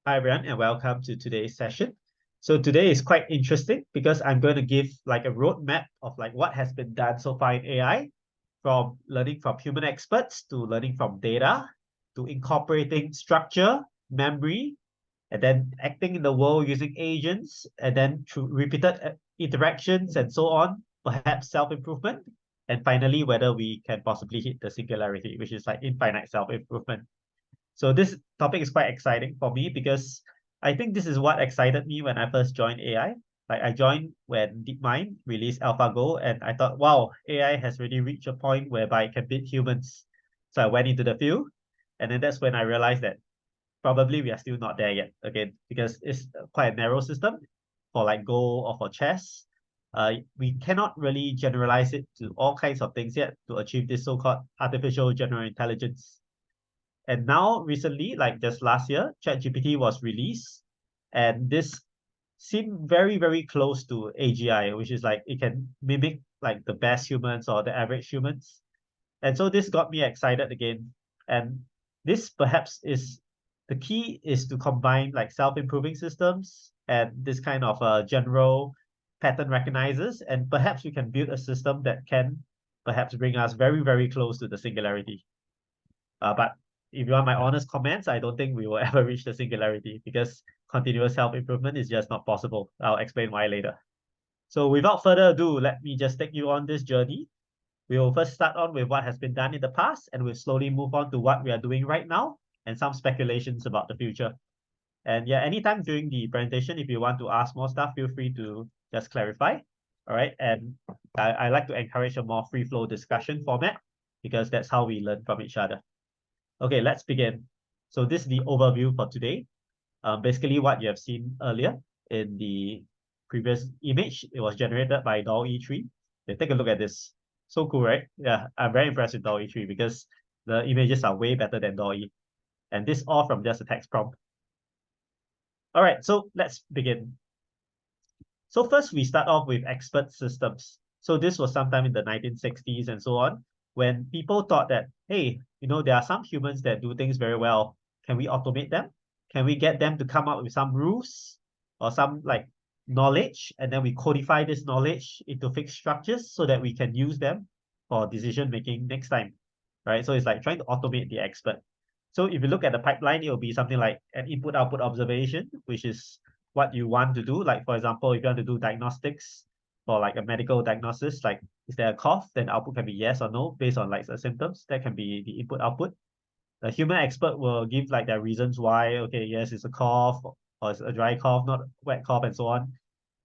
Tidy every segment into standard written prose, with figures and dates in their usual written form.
Hi everyone and welcome to today's session. So today is quite interesting because I'm going to give like a roadmap of like what has been done so far in AI, from learning from human experts to learning from data to incorporating structure, memory, and then acting in the world using agents, and then through repeated interactions and so on, perhaps self-improvement, and finally whether we can possibly hit the singularity, which is like infinite self-improvement. So this topic is quite exciting for me because I think this is what excited me when I first joined AI. Like I joined when DeepMind released AlphaGo, and I thought, wow, AI has really reached a point whereby it can beat humans. So I went into the field, and then that's when I realized that probably we are still not there yet. Again, because it's quite a narrow system for like Go or for chess. We cannot really generalize it to all kinds of things yet to achieve this so-called artificial general intelligence. And now recently, like just last year, ChatGPT was released, and this seemed very, very close to AGI, which is like it can mimic like the best humans or the average humans. And so this got me excited again. And this perhaps is the key is to combine like self-improving systems and this kind of general pattern recognizers, and perhaps we can build a system that can perhaps bring us very, very close to the singularity. But if you want my honest comments, I don't think we will ever reach the singularity because continuous self-improvement is just not possible. I'll explain why later. So without further ado, let me just take you on this journey. We will first start on with what has been done in the past, and we'll slowly move on to what we are doing right now and some speculations about the future. And yeah, anytime during the presentation, if you want to ask more stuff, feel free to just clarify. All right. And I like to encourage a more free flow discussion format because that's how we learn from each other. Okay, let's begin. So this is the overview for today. Basically what you have seen earlier in the previous image, it was generated by DALL-E 3. Okay, take a look at this. So cool, right? Yeah, I'm very impressed with DALL-E 3 because the images are way better than DALL-E. And this all from just a text prompt. All right, so let's begin. So first we start off with expert systems. So this was sometime in the 1960s and so on, when people thought that, hey, there are some humans that do things very well. Can we automate them? Can we get them to come up with some rules or some like knowledge, and then we codify this knowledge into fixed structures so that we can use them for decision making next time, right? So it's like trying to automate the expert. So if you look at the pipeline, it will be something like an input-output observation, which is what you want to do. Like, for example, if you want to do diagnostics for like a medical diagnosis, like is there a cough, then output can be yes or no based on like the symptoms. That can be the input-output. The human expert will give like their reasons why, okay, yes, it's a cough or it's a dry cough, not a wet cough, and so on.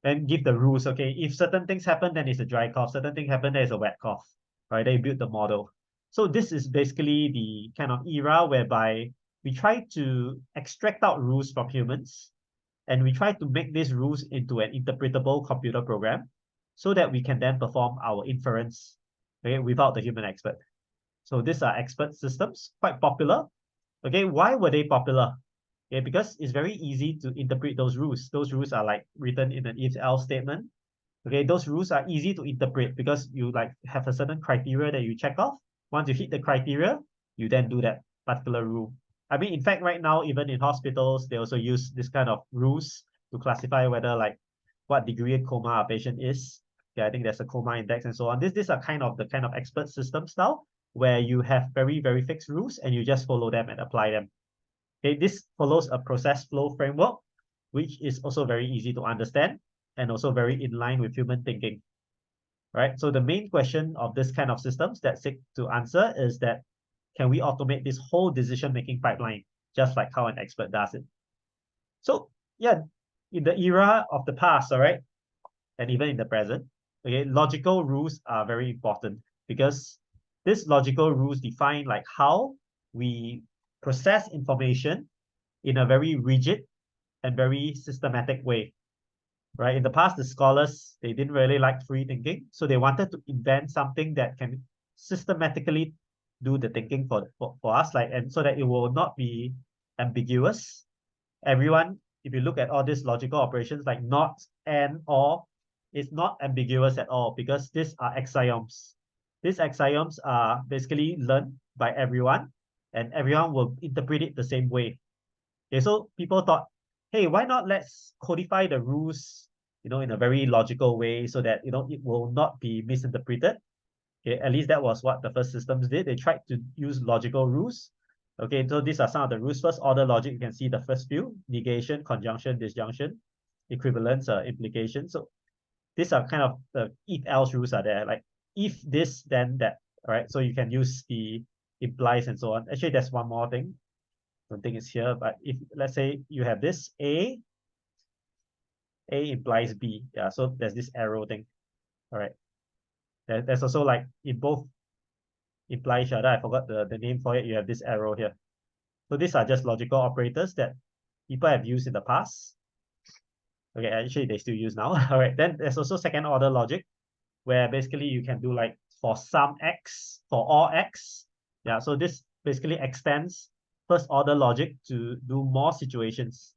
Then give the rules. Okay, if certain things happen, then it's a dry cough. Certain things happen, then it's a wet cough. Right? They build the model. So this is basically the kind of era whereby we try to extract out rules from humans, and we try to make these rules into an interpretable computer program so that we can then perform our inference, okay, without the human expert. So these are expert systems, quite popular. Okay, why were they popular? Okay, because it's very easy to interpret those rules. Those rules are like written in an if-else statement. Okay, those rules are easy to interpret because you like have a certain criteria that you check off. Once you hit the criteria, you then do that particular rule. I mean, in fact, right now, even in hospitals, they also use this kind of rules to classify whether like what degree of coma a patient is. Okay, I think there's a coma index and so on. These are kind of the kind of expert system style where you have very, very fixed rules and you just follow them and apply them. Okay, this follows a process flow framework, which is also very easy to understand and also very in line with human thinking. Right? So the main question of this kind of systems that seek to answer is that can we automate this whole decision-making pipeline just like how an expert does it? So yeah, in the era of the past, all right, and even in the present, okay, logical rules are very important because these logical rules define like how we process information in a very rigid and very systematic way, right? In the past, the scholars, they didn't really like free thinking, so they wanted to invent something that can systematically do the thinking for us, like, and so that it will not be ambiguous. Everyone, if you look at all these logical operations like not, and, or, it's not ambiguous at all because these are axioms. These axioms are basically learned by everyone, and everyone will interpret it the same way. Okay, so people thought, hey, why not let's codify the rules, in a very logical way so that, it will not be misinterpreted. Okay, at least that was what the first systems did. They tried to use logical rules. Okay, so these are some of the rules. First order logic, you can see the first few: negation, conjunction, disjunction, equivalence, implication. So these are kind of the if else rules are there, like if this, then that. All right, so you can use the implies and so on. Actually, there's one more thing. Don't think it's here, but if let's say you have this A implies B. Yeah, so there's this arrow thing. All right. There's also like in both imply each other. I forgot the name for it. You have this arrow here. So these are just logical operators that people have used in the past. Okay, actually they still use now. All right, then there's also second order logic, where basically you can do like for some x, for all x. Yeah, so this basically extends first order logic to do more situations.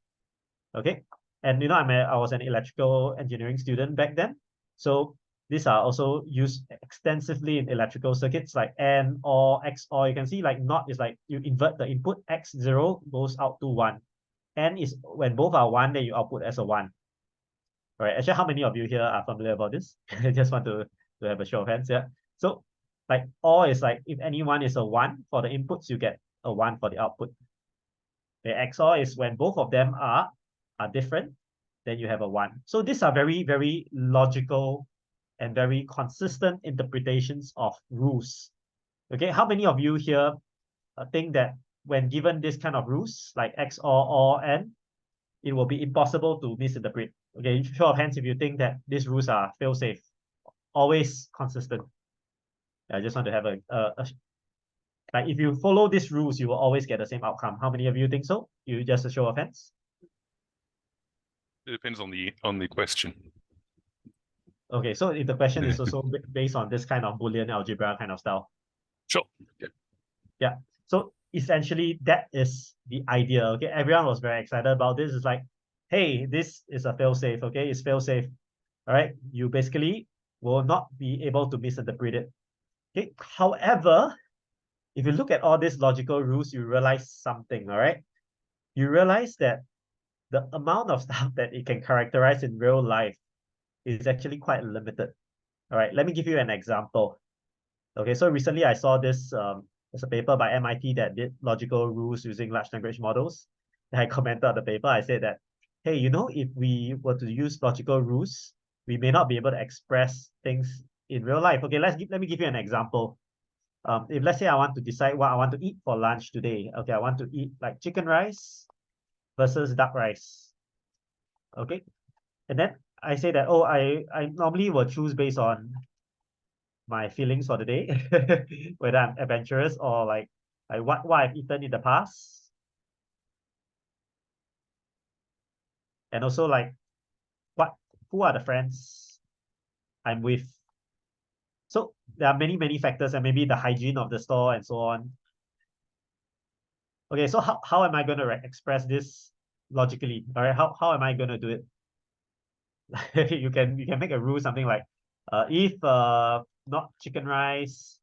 Okay, and I was an electrical engineering student back then, so these are also used extensively in electrical circuits like AND or XOR. You can see like NOT is like you invert the input, x0 goes out to 1. AND is when both are 1, then you output as a 1. All right, actually, how many of you here are familiar about this? I just want to have a show of hands. Yeah, so like OR is like if any one is a 1 for the inputs, you get a 1 for the output. The XOR is when both of them are different, then you have a 1. So these are very, very logical and very consistent interpretations of rules. Okay, how many of you here think that when given this kind of rules, like XOR or AND, it will be impossible to misinterpret? Okay, show of hands if you think that these rules are fail-safe, always consistent. I just want to have like if you follow these rules, you will always get the same outcome. How many of you think so? You just a show of hands. It depends on the question. Okay, so if the question is also based on this kind of Boolean algebra kind of style. Sure. Yeah. So essentially that is the idea. Okay, everyone was very excited about this. It's like, hey, this is a fail-safe. Okay, it's fail-safe. All right, you basically will not be able to misinterpret it. Okay, however, if you look at all these logical rules, you realize something. All right, you realize that the amount of stuff that it can characterize in real life is actually quite limited. All right, let me give you an example. Okay, so recently I saw this, there's a paper by MIT that did logical rules using large language models. And I commented on the paper, I said that, hey, if we were to use logical rules, we may not be able to express things in real life. Okay, let me give you an example. If let's say I want to decide what I want to eat for lunch today. Okay, I want to eat like chicken rice versus duck rice. Okay, and then I say that, oh, I normally will choose based on my feelings for the day, whether I'm adventurous or like what I've eaten in the past, and also like what who are the friends I'm with. So there are many factors, and maybe the hygiene of the store and so on. Okay, so how am I going to express this logically? All right, how am I going to do it? You can make a rule something like, if not chicken rice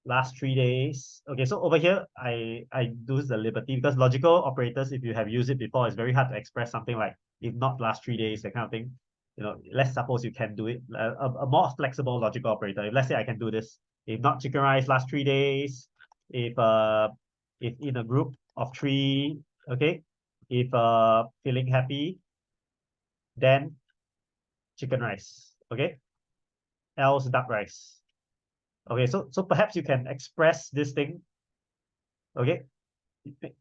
last 3 days. Okay, so over here, I do the liberty because logical operators, if you have used it before, it's very hard to express something like if not last 3 days, that kind of thing. Let's suppose you can do it. A more flexible logical operator. If let's say I can do this, if not chicken rice last 3 days, if in a group of 3, okay, if feeling happy, then chicken rice, okay, else duck rice. Okay, so perhaps you can express this thing, okay,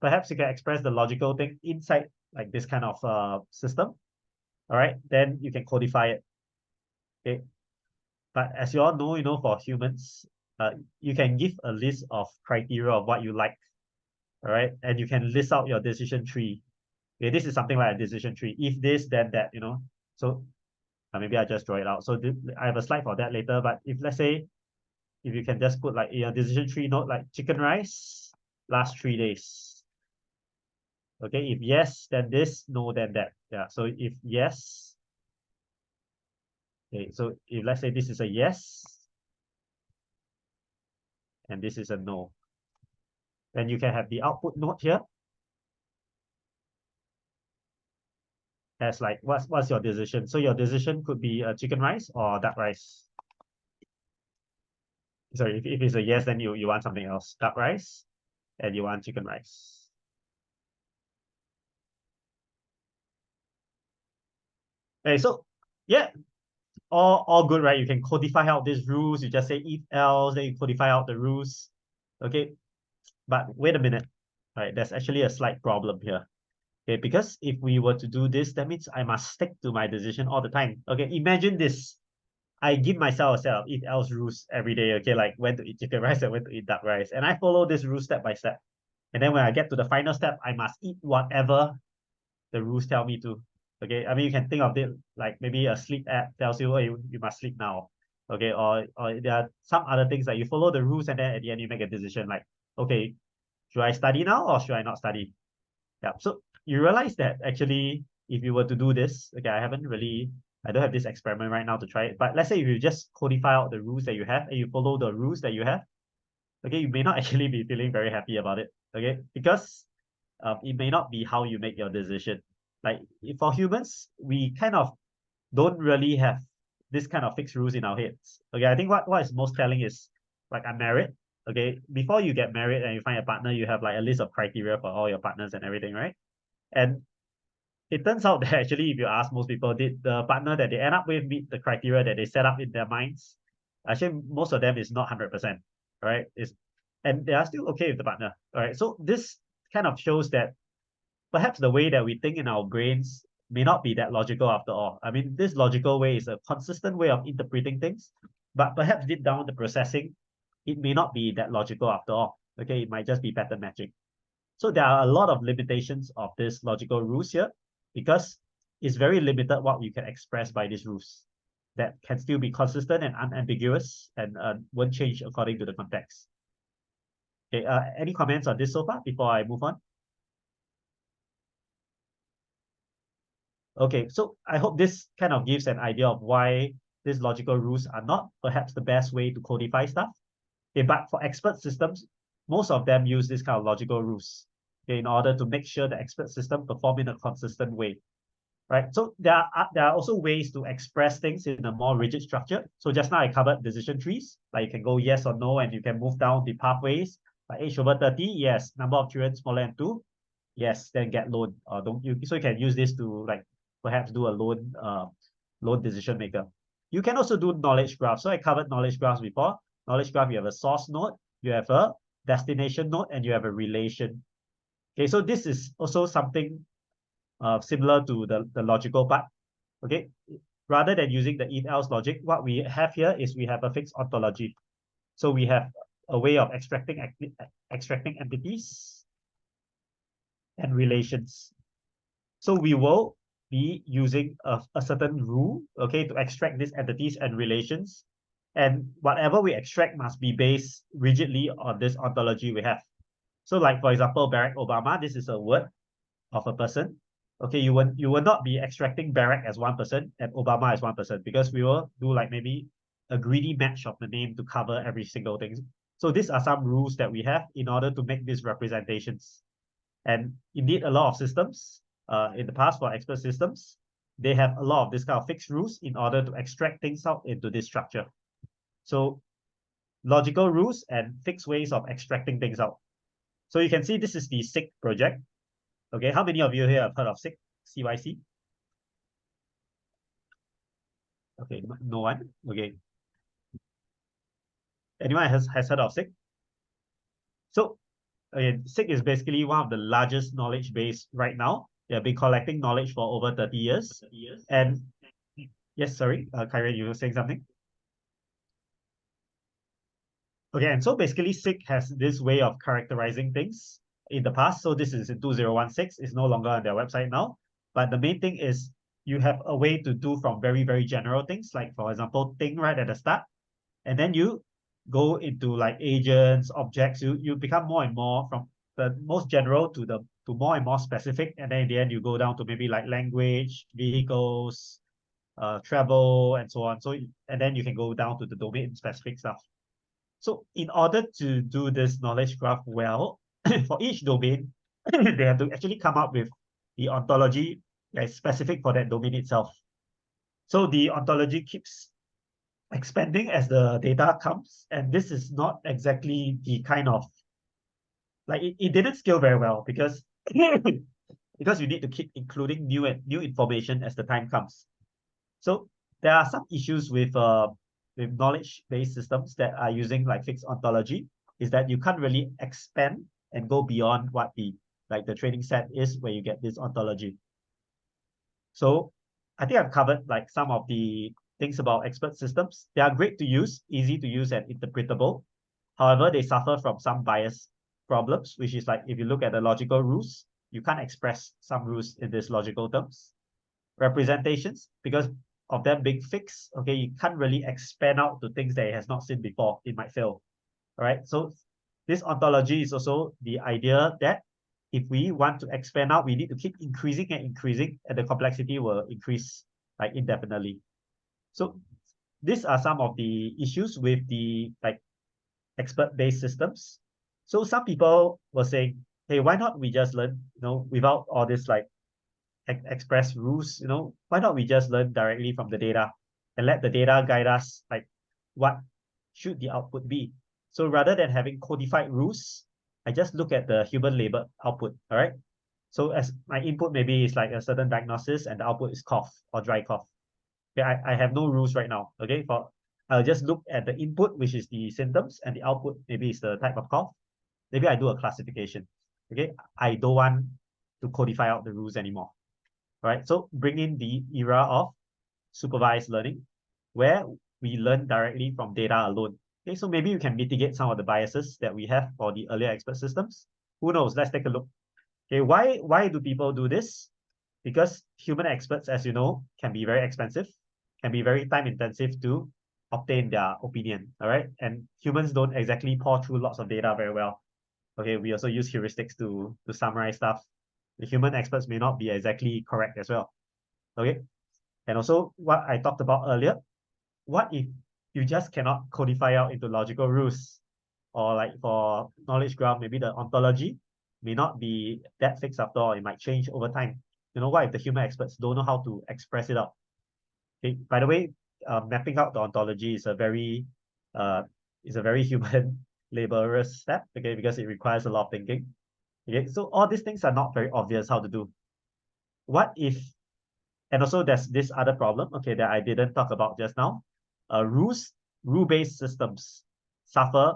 perhaps you can express the logical thing inside like this kind of system. All right, then you can codify it. Okay, but as you all know, for humans, you can give a list of criteria of what you like. All right, and you can list out your decision tree. Okay, this is something like a decision tree. If this, then that. So maybe I just draw it out. So I have a slide for that later. But if let's say if you can just put like a decision tree note like chicken rice last 3 days. Okay, if yes, then this, no, then that. Yeah, so if yes, okay, so if let's say this is a yes, and this is a no, then you can have the output node here. as like what's your decision? So your decision could be chicken rice or duck rice. Sorry, if it's a yes, then you want something else. Duck rice and you want chicken rice. Okay, so yeah, all good, right? You can codify out these rules. You just say if else, then you codify out the rules. Okay, but wait a minute, right? There's actually a slight problem here. Okay, because if we were to do this, that means I must stick to my decision all the time. Okay, imagine this. I give myself a set of if else rules every day. Okay, like when to eat chicken rice and when to eat duck rice, and I follow this rule step by step. And then when I get to the final step, I must eat whatever the rules tell me to. Okay, I mean you can think of it like maybe a sleep app tells you, oh, you must sleep now. Okay, or there are some other things that you follow the rules and then at the end you make a decision like, okay, should I study now or should I not study? Yeah. So you realize that actually if you were to do this, okay, I don't have this experiment right now to try it. But let's say if you just codify out the rules that you have and you follow the rules that you have, okay, you may not actually be feeling very happy about it. Okay, because it may not be how you make your decision. Like for humans, we kind of don't really have this kind of fixed rules in our heads. Okay, I think what is most telling is like I'm married. Okay, before you get married and you find a partner, you have like a list of criteria for all your partners and everything, right? And it turns out that actually, if you ask most people, did the partner that they end up with meet the criteria that they set up in their minds? Actually, most of them is not 100%, right? And they are still okay with the partner, all right? So this kind of shows that perhaps the way that we think in our brains may not be that logical after all. I mean, this logical way is a consistent way of interpreting things, but perhaps deep down the processing, it may not be that logical after all. Okay, it might just be pattern matching. So there are a lot of limitations of this logical rules here because it's very limited what you can express by these rules that can still be consistent and unambiguous and won't change according to the context. Okay, any comments on this so far before I move on? Okay, so I hope this kind of gives an idea of why these logical rules are not perhaps the best way to codify stuff. Okay, but for expert systems, most of them use this kind of logical rules, okay, in order to make sure the expert system perform in a consistent way, right? So there are also ways to express things in a more rigid structure. So just now I covered decision trees, like you can go yes or no, and you can move down the pathways. Like age over 30, yes. Number of children smaller than 2, yes. Then get loan. Or don't you? So you can use this to like perhaps do a loan decision maker. You can also do knowledge graph. So I covered knowledge graphs before. Knowledge graph, you have a source node, you have a destination node, and you have a relation. Okay, so this is also something similar to the logical part. Okay, rather than using the if-else logic, what we have here is we have a fixed ontology. So we have a way of extracting entities and relations. So we will be using a certain rule, okay, to extract these entities and relations. And whatever we extract must be based rigidly on this ontology we have. So like, for example, Barack Obama, this is a word of a person. Okay, you will not be extracting Barack as one person and Obama as one person because we will do like maybe a greedy match of the name to cover every single thing. So these are some rules that we have in order to make these representations. And indeed, a lot of systems in the past for expert systems, they have a lot of this kind of fixed rules in order to extract things out into this structure. So logical rules and fixed ways of extracting things out. So you can see this is the SIG project. Okay, how many of you here have heard of SIG? CYC? Okay, no one. Okay. Anyone has heard of SIG? So SIG is basically one of the largest knowledge base right now. They have been collecting knowledge for over 30 years. And yes, sorry, Kyrie, you were saying something? Okay, and so basically SIG has this way of characterizing things in the past. So this is in 2016. It's no longer on their website now. But the main thing is you have a way to do from very, very general things, like for example, thing right at the start. And then you go into like agents, objects, you become more and more from the most general to more and more specific. And then in the end, you go down to maybe like language, vehicles, travel, and so on. So, and then you can go down to the domain specific stuff. So in order to do this knowledge graph well, for each domain, they have to actually come up with the ontology right, specific for that domain itself. So the ontology keeps expanding as the data comes, and this is not exactly the kind of, like, it didn't scale very well because because you need to keep including new information as the time comes. So there are some issues with knowledge-based systems that are using like fixed ontology, is that you can't really expand and go beyond what the training set is where you get this ontology. So I think I've covered like some of the things about expert systems. They are great to use, easy to use, and interpretable. However, they suffer from some bias problems, which is like if you look at the logical rules, you can't express some rules in these logical terms. Representations, because of them being fixed, okay, you can't really expand out to things that it has not seen before. It might fail. All right. So this ontology is also the idea that if we want to expand out, we need to keep increasing and increasing, and the complexity will increase like indefinitely. So these are some of the issues with the like expert-based systems. So some people were saying, hey, why not we just learn, without all this like express rules, why not we just learn directly from the data and let the data guide us, like what should the output be? So rather than having codified rules, I just look at the human labeled output, all right? So as my input maybe is like a certain diagnosis and the output is cough or dry cough. Okay, I have no rules right now, okay? I'll just look at the input, which is the symptoms, and the output maybe is the type of cough. Maybe I do a classification, okay? I don't want to codify out the rules anymore. Right? So bring in the era of supervised learning, where we learn directly from data alone. Okay, so maybe you can mitigate some of the biases that we have for the earlier expert systems. Who knows? Let's take a look. Okay, why do people do this? Because human experts, as you know, can be very expensive, can be very time intensive to obtain their opinion. All right, and humans don't exactly pour through lots of data very well. Okay, we also use heuristics to summarize stuff. The human experts may not be exactly correct as well. Okay. And also what I talked about earlier, what if you just cannot codify out into logical rules? Or like for knowledge graph, maybe the ontology may not be that fixed after all. It might change over time. What if the human experts don't know how to express it out? Okay. By the way, mapping out the ontology is a very human laborious step, okay, because it requires a lot of thinking. Okay, so all these things are not very obvious how to do. What if, and also there's this other problem, okay, that I didn't talk about just now. Rule-based systems suffer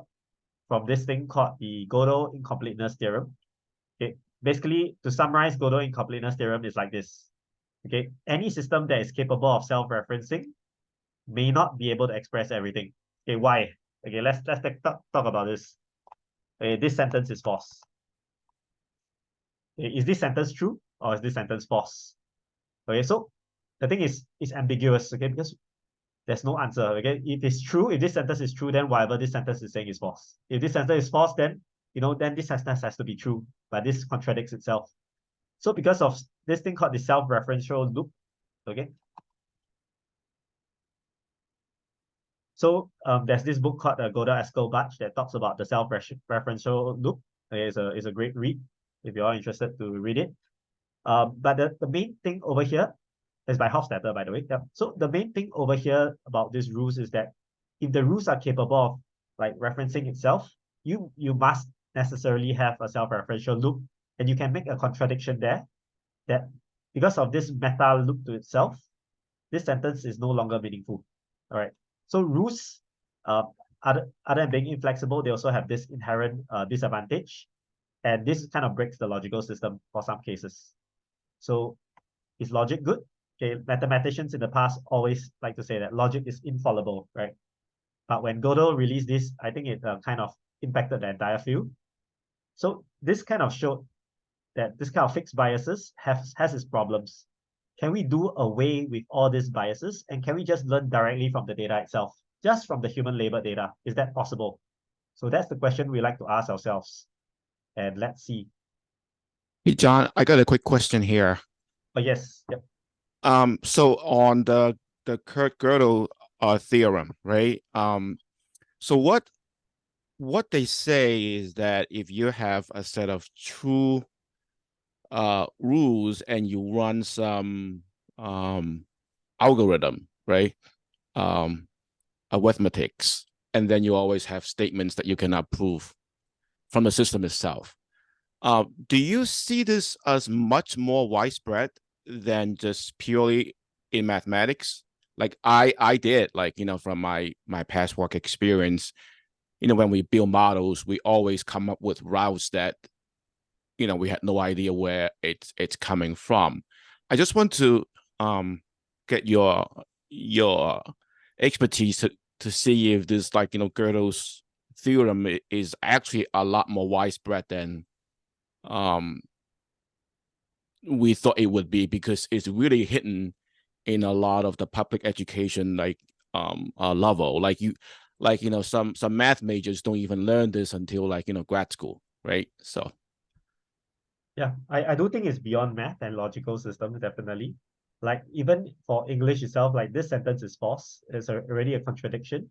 from this thing called the Gödel incompleteness theorem. Okay, basically, to summarize, Gödel incompleteness theorem is like this. Okay, any system that is capable of self-referencing may not be able to express everything. Okay, why? Okay, let's talk about this. Okay, this sentence is false. Okay, is this sentence true or is this sentence false? Okay, so the thing is, it's ambiguous, okay, because there's no answer, okay? If it's true, if this sentence is true, then whatever this sentence is saying is false. If this sentence is false, then, then this sentence has to be true, but this contradicts itself. So because of this thing called the self-referential loop, okay? So there's this book called Gödel-Eskelbach that talks about the self-referential loop. Okay, it's a great read if you're interested to read it. But the main thing over here is by Hofstadter, by the way. Yep. So the main thing over here about these rules is that if the rules are capable of like referencing itself, you must necessarily have a self-referential loop, and you can make a contradiction there that because of this meta loop to itself, this sentence is no longer meaningful. All right. So rules, other than being inflexible, they also have this inherent disadvantage, and this kind of breaks the logical system for some cases. So is logic good? Okay, mathematicians in the past always like to say that logic is infallible, right? But when Gödel released this, I think it kind of impacted the entire field. So this kind of showed that this kind of fixed biases has its problems. Can we do away with all these biases, and can we just learn directly from the data itself, just from the human labeled data? Is that possible? So that's the question we like to ask ourselves. And let's see. Hey, John, I got a quick question here. Oh, yes. Yep. So on the Kurt-Gödel theorem, right? So what they say is that if you have a set of true rules and you run some algorithm, right? Arithmetics, and then you always have statements that you cannot prove from the system itself. Do you see this as much more widespread than just purely in mathematics? Like I did, like, from my past work experience, when we build models, we always come up with routes that, we had no idea where it's coming from. I just want to get your expertise to see if this, like, Gödel's theorem is actually a lot more widespread than we thought it would be, because it's really hidden in a lot of the public education, like level. Some math majors don't even learn this until, like, grad school, right? So yeah, I do think it's beyond math and logical systems, definitely. Like even for English itself, like this sentence is false. It's already a contradiction.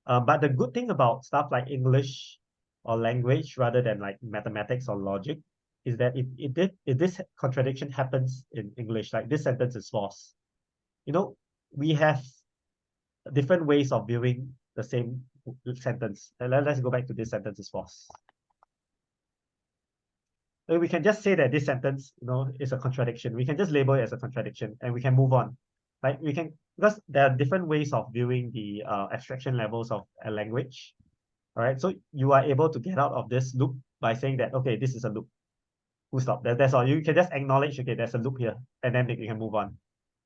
But the good thing about stuff like English or language rather than like mathematics or logic is that if this contradiction happens in English, like this sentence is false, we have different ways of viewing the same sentence. Let's go back to this sentence is false. We can just say that this sentence, is a contradiction. We can just label it as a contradiction and we can move on. Like because there are different ways of viewing the abstraction levels of a language. All right, so you are able to get out of this loop by saying that, okay, this is a loop. Full stop. That's all. You can just acknowledge, okay, there's a loop here, and then you can move on.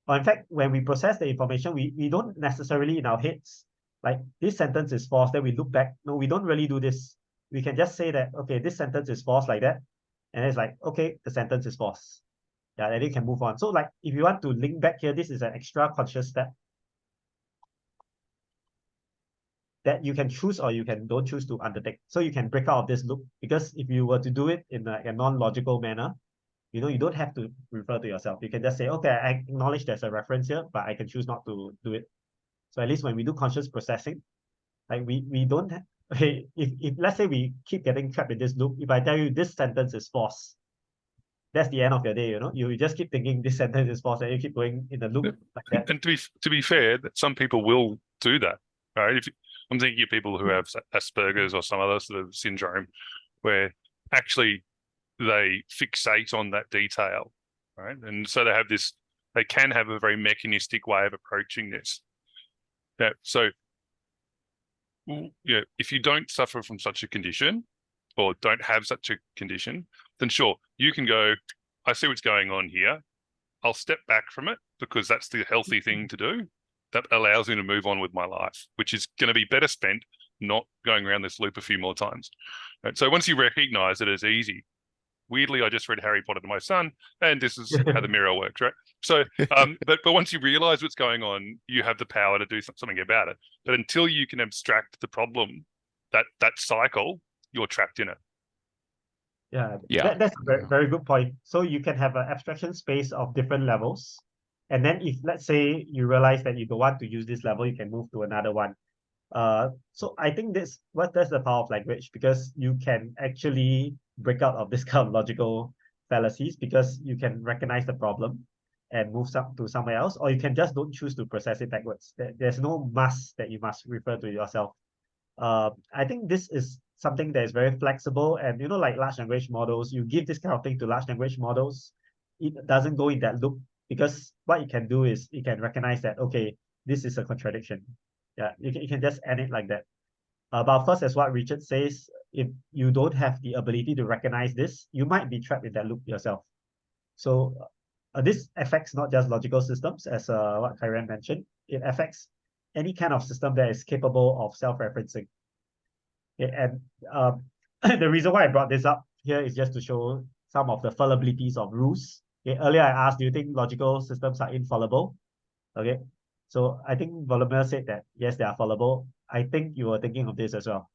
Or in fact, when we process the information, we don't necessarily in our heads, like this sentence is false, then we look back. No, we don't really do this. We can just say that, okay, this sentence is false like that. And it's like, okay, the sentence is false. Yeah, then you can move on. So like, if you want to link back here, this is an extra conscious step that you can choose or you can don't choose to undertake. So you can break out of this loop, because if you were to do it in a non-logical manner, you don't have to refer to yourself. You can just say, okay, I acknowledge there's a reference here, but I can choose not to do it. So at least when we do conscious processing, like we don't okay, if let's say we keep getting trapped in this loop, if I tell you this sentence is false, that's the end of your day, you just keep thinking this sentence is false and you keep going in the loop like that. And to be fair, that some people will do that, right? I'm thinking of people who have Asperger's or some other sort of syndrome where actually they fixate on that detail, right? And so they can have a very mechanistic way of approaching this. Yeah. So, if you don't suffer from such a condition or don't have such a condition, then sure, you can go, I see what's going on here. I'll step back from it because that's the healthy thing to do. That allows me to move on with my life, which is going to be better spent not going around this loop a few more times. Right? So once you recognize it as easy, weirdly, I just read Harry Potter to my son, and this is how the mirror works, right? So, but once you realize what's going on, you have the power to do something about it. But until you can abstract the problem, that cycle, you're trapped in it. Yeah. That's a very, very good point. So you can have an abstraction space of different levels. And then if, let's say, you realize that you don't want to use this level, you can move to another one. So I think that's the power of language, because you can actually break out of this kind of logical fallacies, because you can recognize the problem and move to somewhere else, or you can just don't choose to process it backwards. There's no must that you must refer to yourself. I think this is something that is very flexible, and like large language models, you give this kind of thing to large language models, it doesn't go in that loop, because what it can do is it can recognize that, okay, this is a contradiction. Yeah, you can just end it like that. But of course, as what Richard says, if you don't have the ability to recognize this, you might be trapped in that loop yourself. So this affects not just logical systems, as what Kairan mentioned. It affects any kind of system that is capable of self-referencing. And the reason why I brought this up here is just to show some of the fallibilities of rules. Earlier I asked, do you think logical systems are infallible? Okay, so I think Volodymyr said that yes, they are fallible. I think you were thinking of this as well.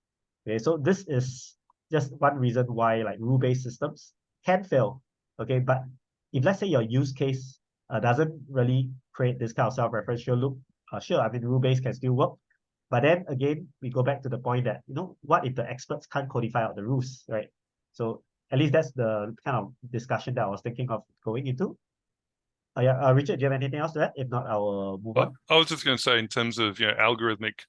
Okay, so this is just one reason why like rule-based systems can fail. Okay, but if let's say your use case doesn't really create this kind of self-referential loop, sure, I mean rule-based can still work. But then again, we go back to the point that, what if the experts can't codify out the rules, right? So At least that's the kind of discussion that I was thinking of going into. Yeah, Richard, do you have anything else to add? If not, I will move on. I was just going to say, in terms of algorithmic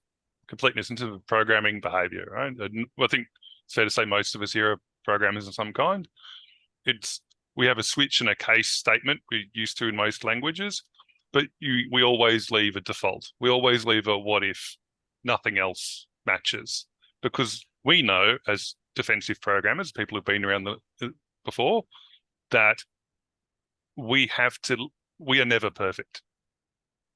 completeness, in terms of programming behavior, right? I think it's fair to say most of us here are programmers of some kind. We have a switch and a case statement we're used to in most languages, but we always leave a default. We always leave a what if nothing else matches, because we know as defensive programmers, people who've been around before, that we are never perfect,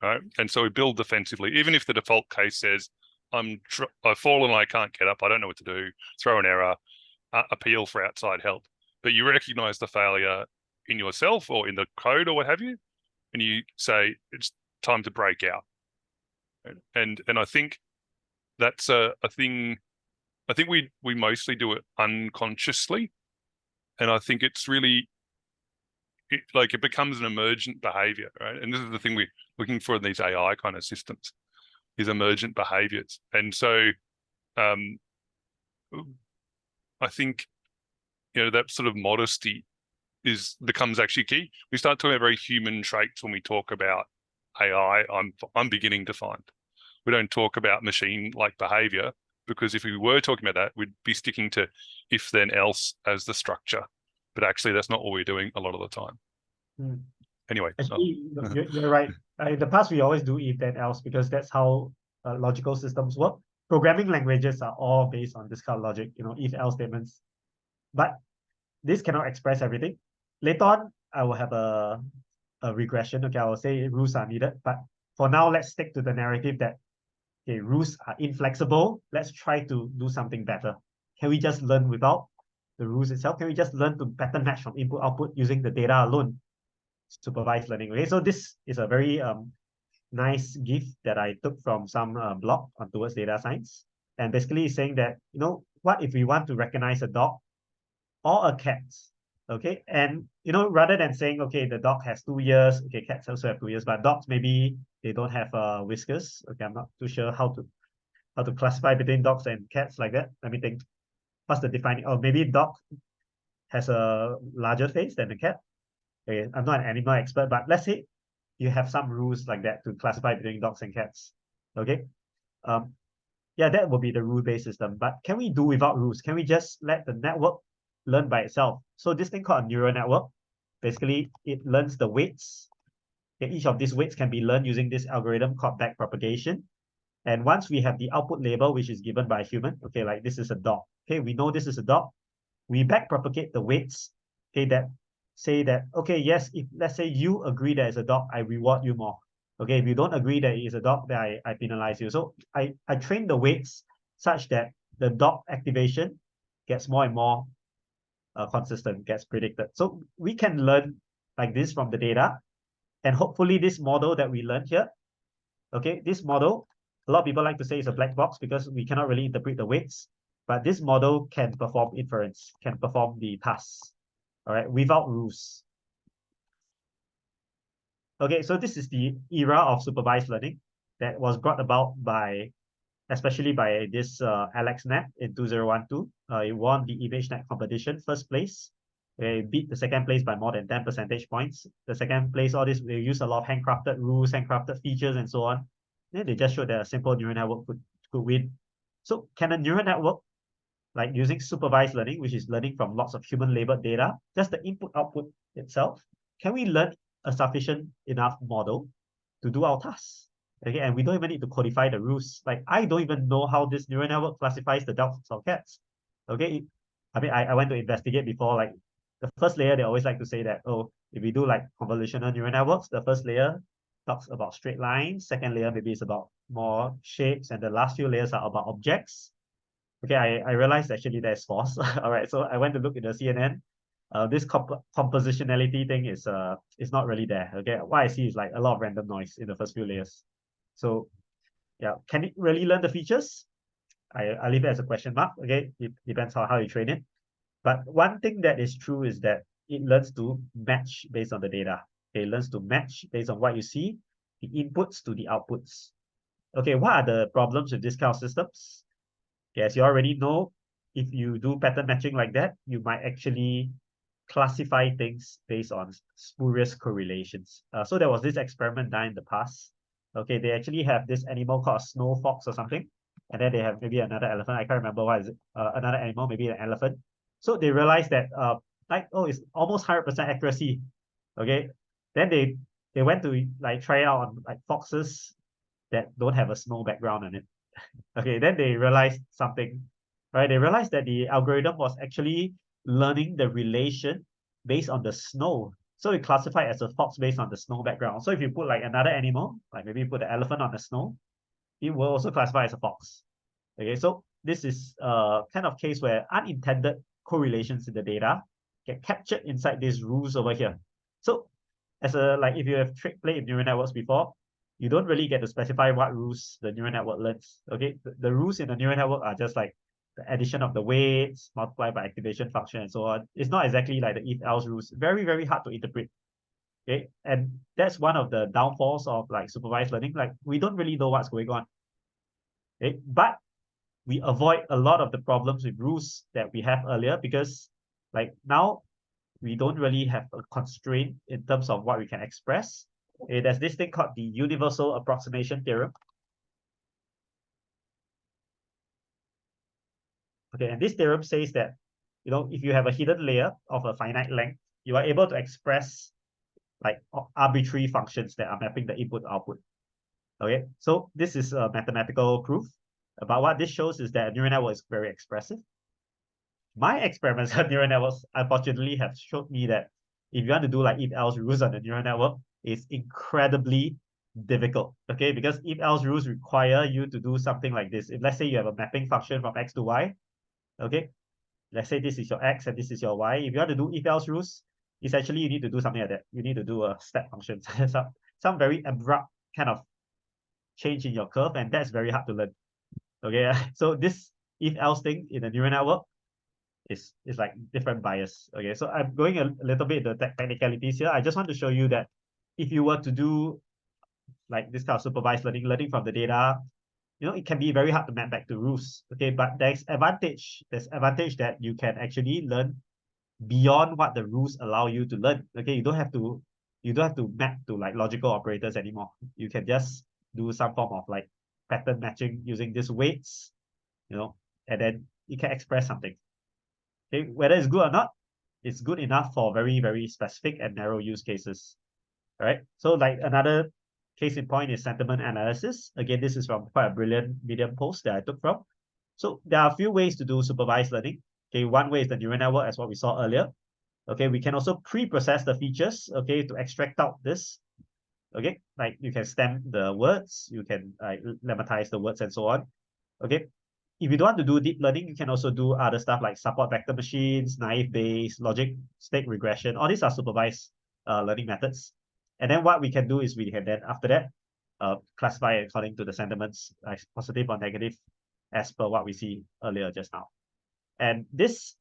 right? And so we build defensively, even if the default case says, I've fallen, I can't get up, I don't know what to do, throw an error, appeal for outside help. But you recognize the failure in yourself or in the code or what have you, and you say, it's time to break out. And I think that's a thing. I think we mostly do it unconsciously. And I think it's really, it becomes an emergent behavior, right? And this is the thing we're looking for in these AI kind of systems, is emergent behaviors. And so I think, that sort of modesty becomes actually key. We start talking about very human traits when we talk about AI. I'm beginning to find we don't talk about machine-like behavior, because if we were talking about that, we'd be sticking to if then else as the structure. But actually, that's not what we're doing a lot of the time. Anyway, actually, you're right. In the past, we always do if then else, because that's how logical systems work. Programming languages are all based on this kind of logic, if else statements. But this cannot express everything. Later on, I will have a regression. Okay, I will say rules are needed. But for now, let's stick to the narrative that rules are inflexible. Let's try to do something better. Can we just learn without the rules itself? Can we just learn to pattern match from input output using the data alone? Supervised learning. Okay, so this is a very nice gift that I took from some blog on Towards Data Science, and basically it's saying that what if we want to recognize a dog or a cat? Okay, and rather than saying, okay, the dog has 2 ears, okay, cats also have 2 ears, but dogs maybe they don't have whiskers. Okay, I'm not too sure how to classify between dogs and cats like that. Let me think. What's the defining? Oh, maybe dog has a larger face than the cat. Okay, I'm not an animal expert, but let's say you have some rules like that to classify between dogs and cats. Okay, yeah, that will be the rule-based system. But can we do without rules? Can we just let the network learn by itself? So this thing called a neural network, basically it learns the weights. Okay, each of these weights can be learned using this algorithm called backpropagation. And once we have the output label, which is given by a human, okay, like this is a dog. Okay, we know this is a dog. We backpropagate the weights, okay, that say that, okay, yes, if let's say you agree that it's a dog, I reward you more. Okay, if you don't agree that it is a dog, then I penalize you. So I train the weights such that the dog activation gets more and more consistent, gets predicted. So we can learn like this from the data. And hopefully this model that we learned here, okay, this model, a lot of people like to say it's a black box because we cannot really interpret the weights, but this model can perform inference, can perform the tasks, all right, without rules. Okay, so this is the era of supervised learning that was brought about especially by this Alex Knapp in 2012. He won the ImageNet competition, first place. They beat the second place by more than 10 percentage points. The second place, all this, they use a lot of handcrafted rules, handcrafted features, and so on. Then they just showed that a simple neural network could win. So can a neural network, like using supervised learning, which is learning from lots of human-labeled data, just the input-output itself, can we learn a sufficient enough model to do our tasks? Okay, and we don't even need to codify the rules. Like, I don't even know how this neural network classifies the dogs or cats. Okay, I mean, I went to investigate before, like, the first layer, they always like to say that, oh, if we do like convolutional neural networks, the first layer talks about straight lines, second layer maybe is about more shapes, and the last few layers are about objects. Okay, I realized actually that's false. All right, so I went to look at the CNN. This compositionality thing is not really there. Okay, what I see is like a lot of random noise in the first few layers. So yeah, can it really learn the features? I leave it as a question mark. Okay, it depends on how you train it. But one thing that is true is that it learns to match based on the data. Okay, it learns to match based on what you see, the inputs to the outputs. Okay, what are the problems with this kind of systems? Okay, as you already know, if you do pattern matching like that, you might actually classify things based on spurious correlations. So there was this experiment done in the past. Okay, they actually have this animal called a snow fox or something, and then they have maybe another elephant. I can't remember what is it. Another animal, maybe an elephant. So they realized that like, oh, it's almost 100% accuracy. Okay, then they went to like try it out on like foxes that don't have a snow background on it. Okay, then they realized something, right? They realized that the algorithm was actually learning the relation based on the snow. So it classified as a fox based on the snow background. So if you put like another animal, like maybe you put the elephant on the snow, it will also classify as a fox. Okay, so this is a kind of case where unintended correlations in the data get captured inside these rules over here. So as a, like, if you have played neural networks before, you don't really get to specify what rules the neural network learns. Okay, the rules in the neural network are just like the addition of the weights multiplied by activation function and so on. It's not exactly like the if-else rules. Very, very hard to interpret. Okay, and that's one of the downfalls of like supervised learning. Like, we don't really know what's going on. Okay, but we avoid a lot of the problems with rules that we have earlier, because like now we don't really have a constraint in terms of what we can express. Okay, there's this thing called the universal approximation theorem. Okay, and this theorem says that, you know, if you have a hidden layer of a finite length, you are able to express like arbitrary functions that are mapping the input output. Okay, so this is a mathematical proof. But what this shows is that a neural network is very expressive. My experiments on neural networks, unfortunately, have showed me that if you want to do like if-else rules on the neural network, it's incredibly difficult. Okay, because if-else rules require you to do something like this. If let's say you have a mapping function from x to y, okay, let's say this is your x and this is your y. If you want to do if-else rules, essentially you need to do something like that. You need to do a step function, some very abrupt kind of change in your curve, and that's very hard to learn. Okay, so this if-else thing in the neural network is like different bias. Okay, so I'm going a little bit into the technicalities here. I just want to show you that if you were to do like this kind of supervised learning, learning from the data, you know, it can be very hard to map back to rules. Okay, but there's advantage that you can actually learn beyond what the rules allow you to learn. Okay, you don't have to map to like logical operators anymore. You can just do some form of like pattern matching using these weights, you know, and then you can express something. Okay, whether it's good or not, it's good enough for very, very specific and narrow use cases. All right. So like another case in point is sentiment analysis. Again, this is from quite a brilliant Medium post that I took from. So there are a few ways to do supervised learning. Okay, one way is the neural network, as what we saw earlier. Okay, we can also pre-process the features, okay, to extract out this. Okay, like you can stem the words, you can lemmatize the words and so on. Okay, if you don't want to do deep learning, you can also do other stuff like support vector machines, naive Bayes, logic state regression. All these are supervised learning methods. And then what we can do is we can then, after that, classify according to the sentiments, like positive or negative, as per what we see earlier just now. And this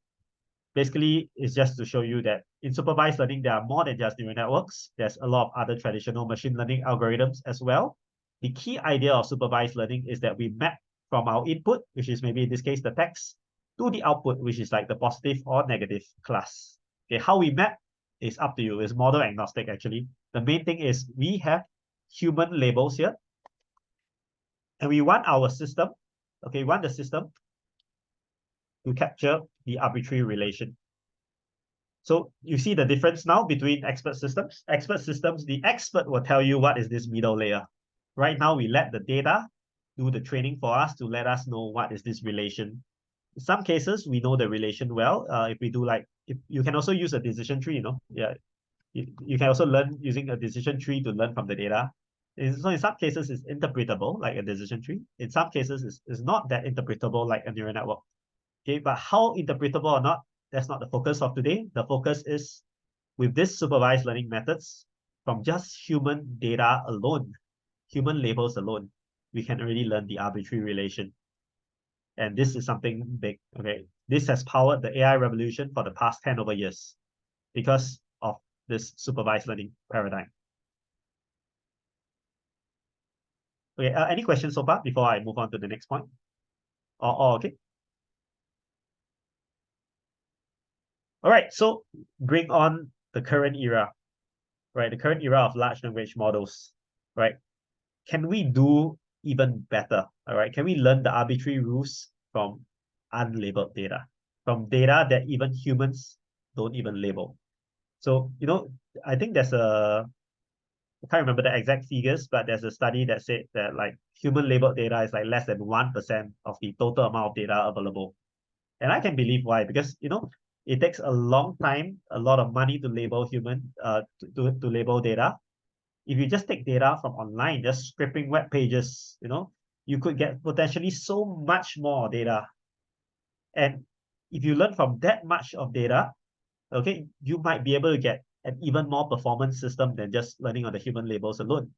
basically is just to show you that in supervised learning, there are more than just neural networks. There's a lot of other traditional machine learning algorithms as well. The key idea of supervised learning is that we map from our input, which is maybe in this case the text, to the output, which is like the positive or negative class. Okay, how we map is up to you. It's model agnostic actually. The main thing is we have human labels here, and we want our system, okay, we want the system to capture the arbitrary relation. So you see the difference now between expert systems. Expert systems, the expert will tell you what is this middle layer. Right now, we let the data do the training for us to let us know what is this relation. In some cases, we know the relation well. If we do like, if you can also use a decision tree, you know, yeah, you can also learn using a decision tree to learn from the data. So in some cases, it's interpretable like a decision tree. In some cases, it's not that interpretable like a neural network. Okay, but how interpretable or not, that's not the focus of today. The focus is with this supervised learning methods, from just human data alone, human labels alone, we can already learn the arbitrary relation. And this is something big, okay? This has powered the AI revolution for the past 10 over years because of this supervised learning paradigm. Okay, any questions so far before I move on to the next point? Okay. All right, so bring on the current era, right? The current era of large language models, right? Can we do even better? All right, can we learn the arbitrary rules from unlabeled data, from data that even humans don't even label? So, I think I can't remember the exact figures, but there's a study that said that like human labeled data is like less than 1% of the total amount of data available. And I can believe why, because it takes a long time, a lot of money to label to label data. If you just take data from online, just scraping web pages, you could get potentially so much more data. And if you learn from that much of data, okay, you might be able to get an even more performance system than just learning on the human labels alone.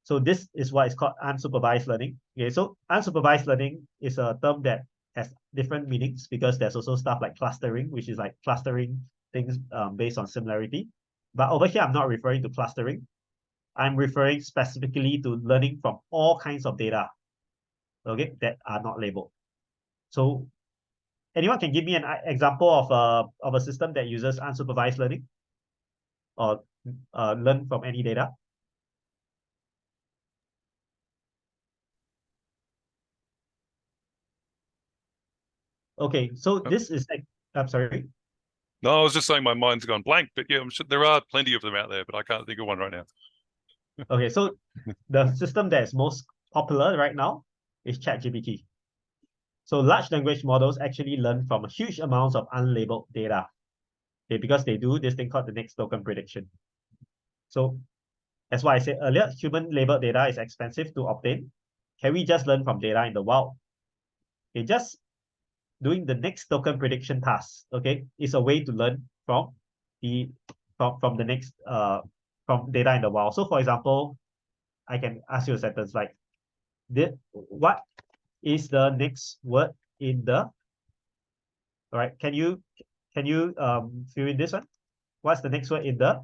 So this is why it's called unsupervised learning. Okay, so unsupervised learning is a term that has different meanings because there's also stuff like clustering, which is like clustering things based on similarity. But over here, I'm not referring to clustering. I'm referring specifically to learning from all kinds of data, okay, that are not labeled. So anyone can give me an example of a system that uses unsupervised learning or learn from any data? Okay, so this is like, I'm sorry. No, I was just saying my mind's gone blank, but yeah, I'm sure there are plenty of them out there, but I can't think of one right now. Okay, so the system that is most popular right now is ChatGPT. So large language models actually learn from huge amounts of unlabeled data, okay, because they do this thing called the next token prediction. So that's why I said earlier, human labeled data is expensive to obtain. Can we just learn from data in the wild? Okay, just doing the next token prediction task, okay, is a way to learn from the next from data in the wild. So for example, I can ask you a sentence like, what is the next word in the, all right, can you fill in this one? What's the next word in the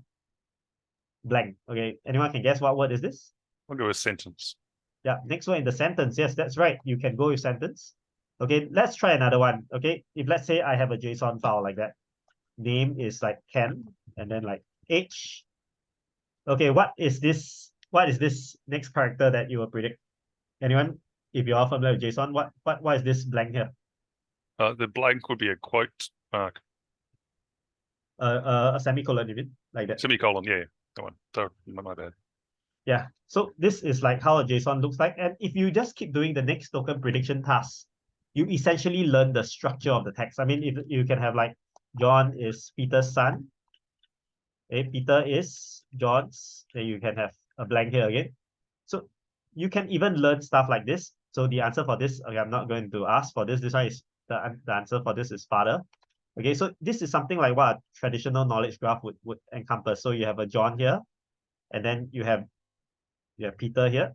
blank? Okay, anyone can guess what word is this? I'll go with sentence. Yeah, next word in the sentence. Yes, that's right. You can go with sentence. Okay, let's try another one. Okay, if let's say I have a JSON file like that, name is like Ken, and then like age. Okay, what is this next character that you will predict? Anyone, if you are familiar with JSON, what is this blank here? The blank would be a quote mark. A semicolon, you mean? Like that. Semicolon, yeah, that one. So, my bad. Yeah, so this is like how a JSON looks like. And if you just keep doing the next token prediction task, you essentially learn the structure of the text. I mean, if you can have like, John is Peter's son. Okay, Peter is John's. Then you can have a blank here again. So you can even learn stuff like this. So the answer for this, okay, I'm not going to ask for this. This one is the answer for this is father. Okay, so this is something like what a traditional knowledge graph would encompass. So you have a John here, and then you have Peter here.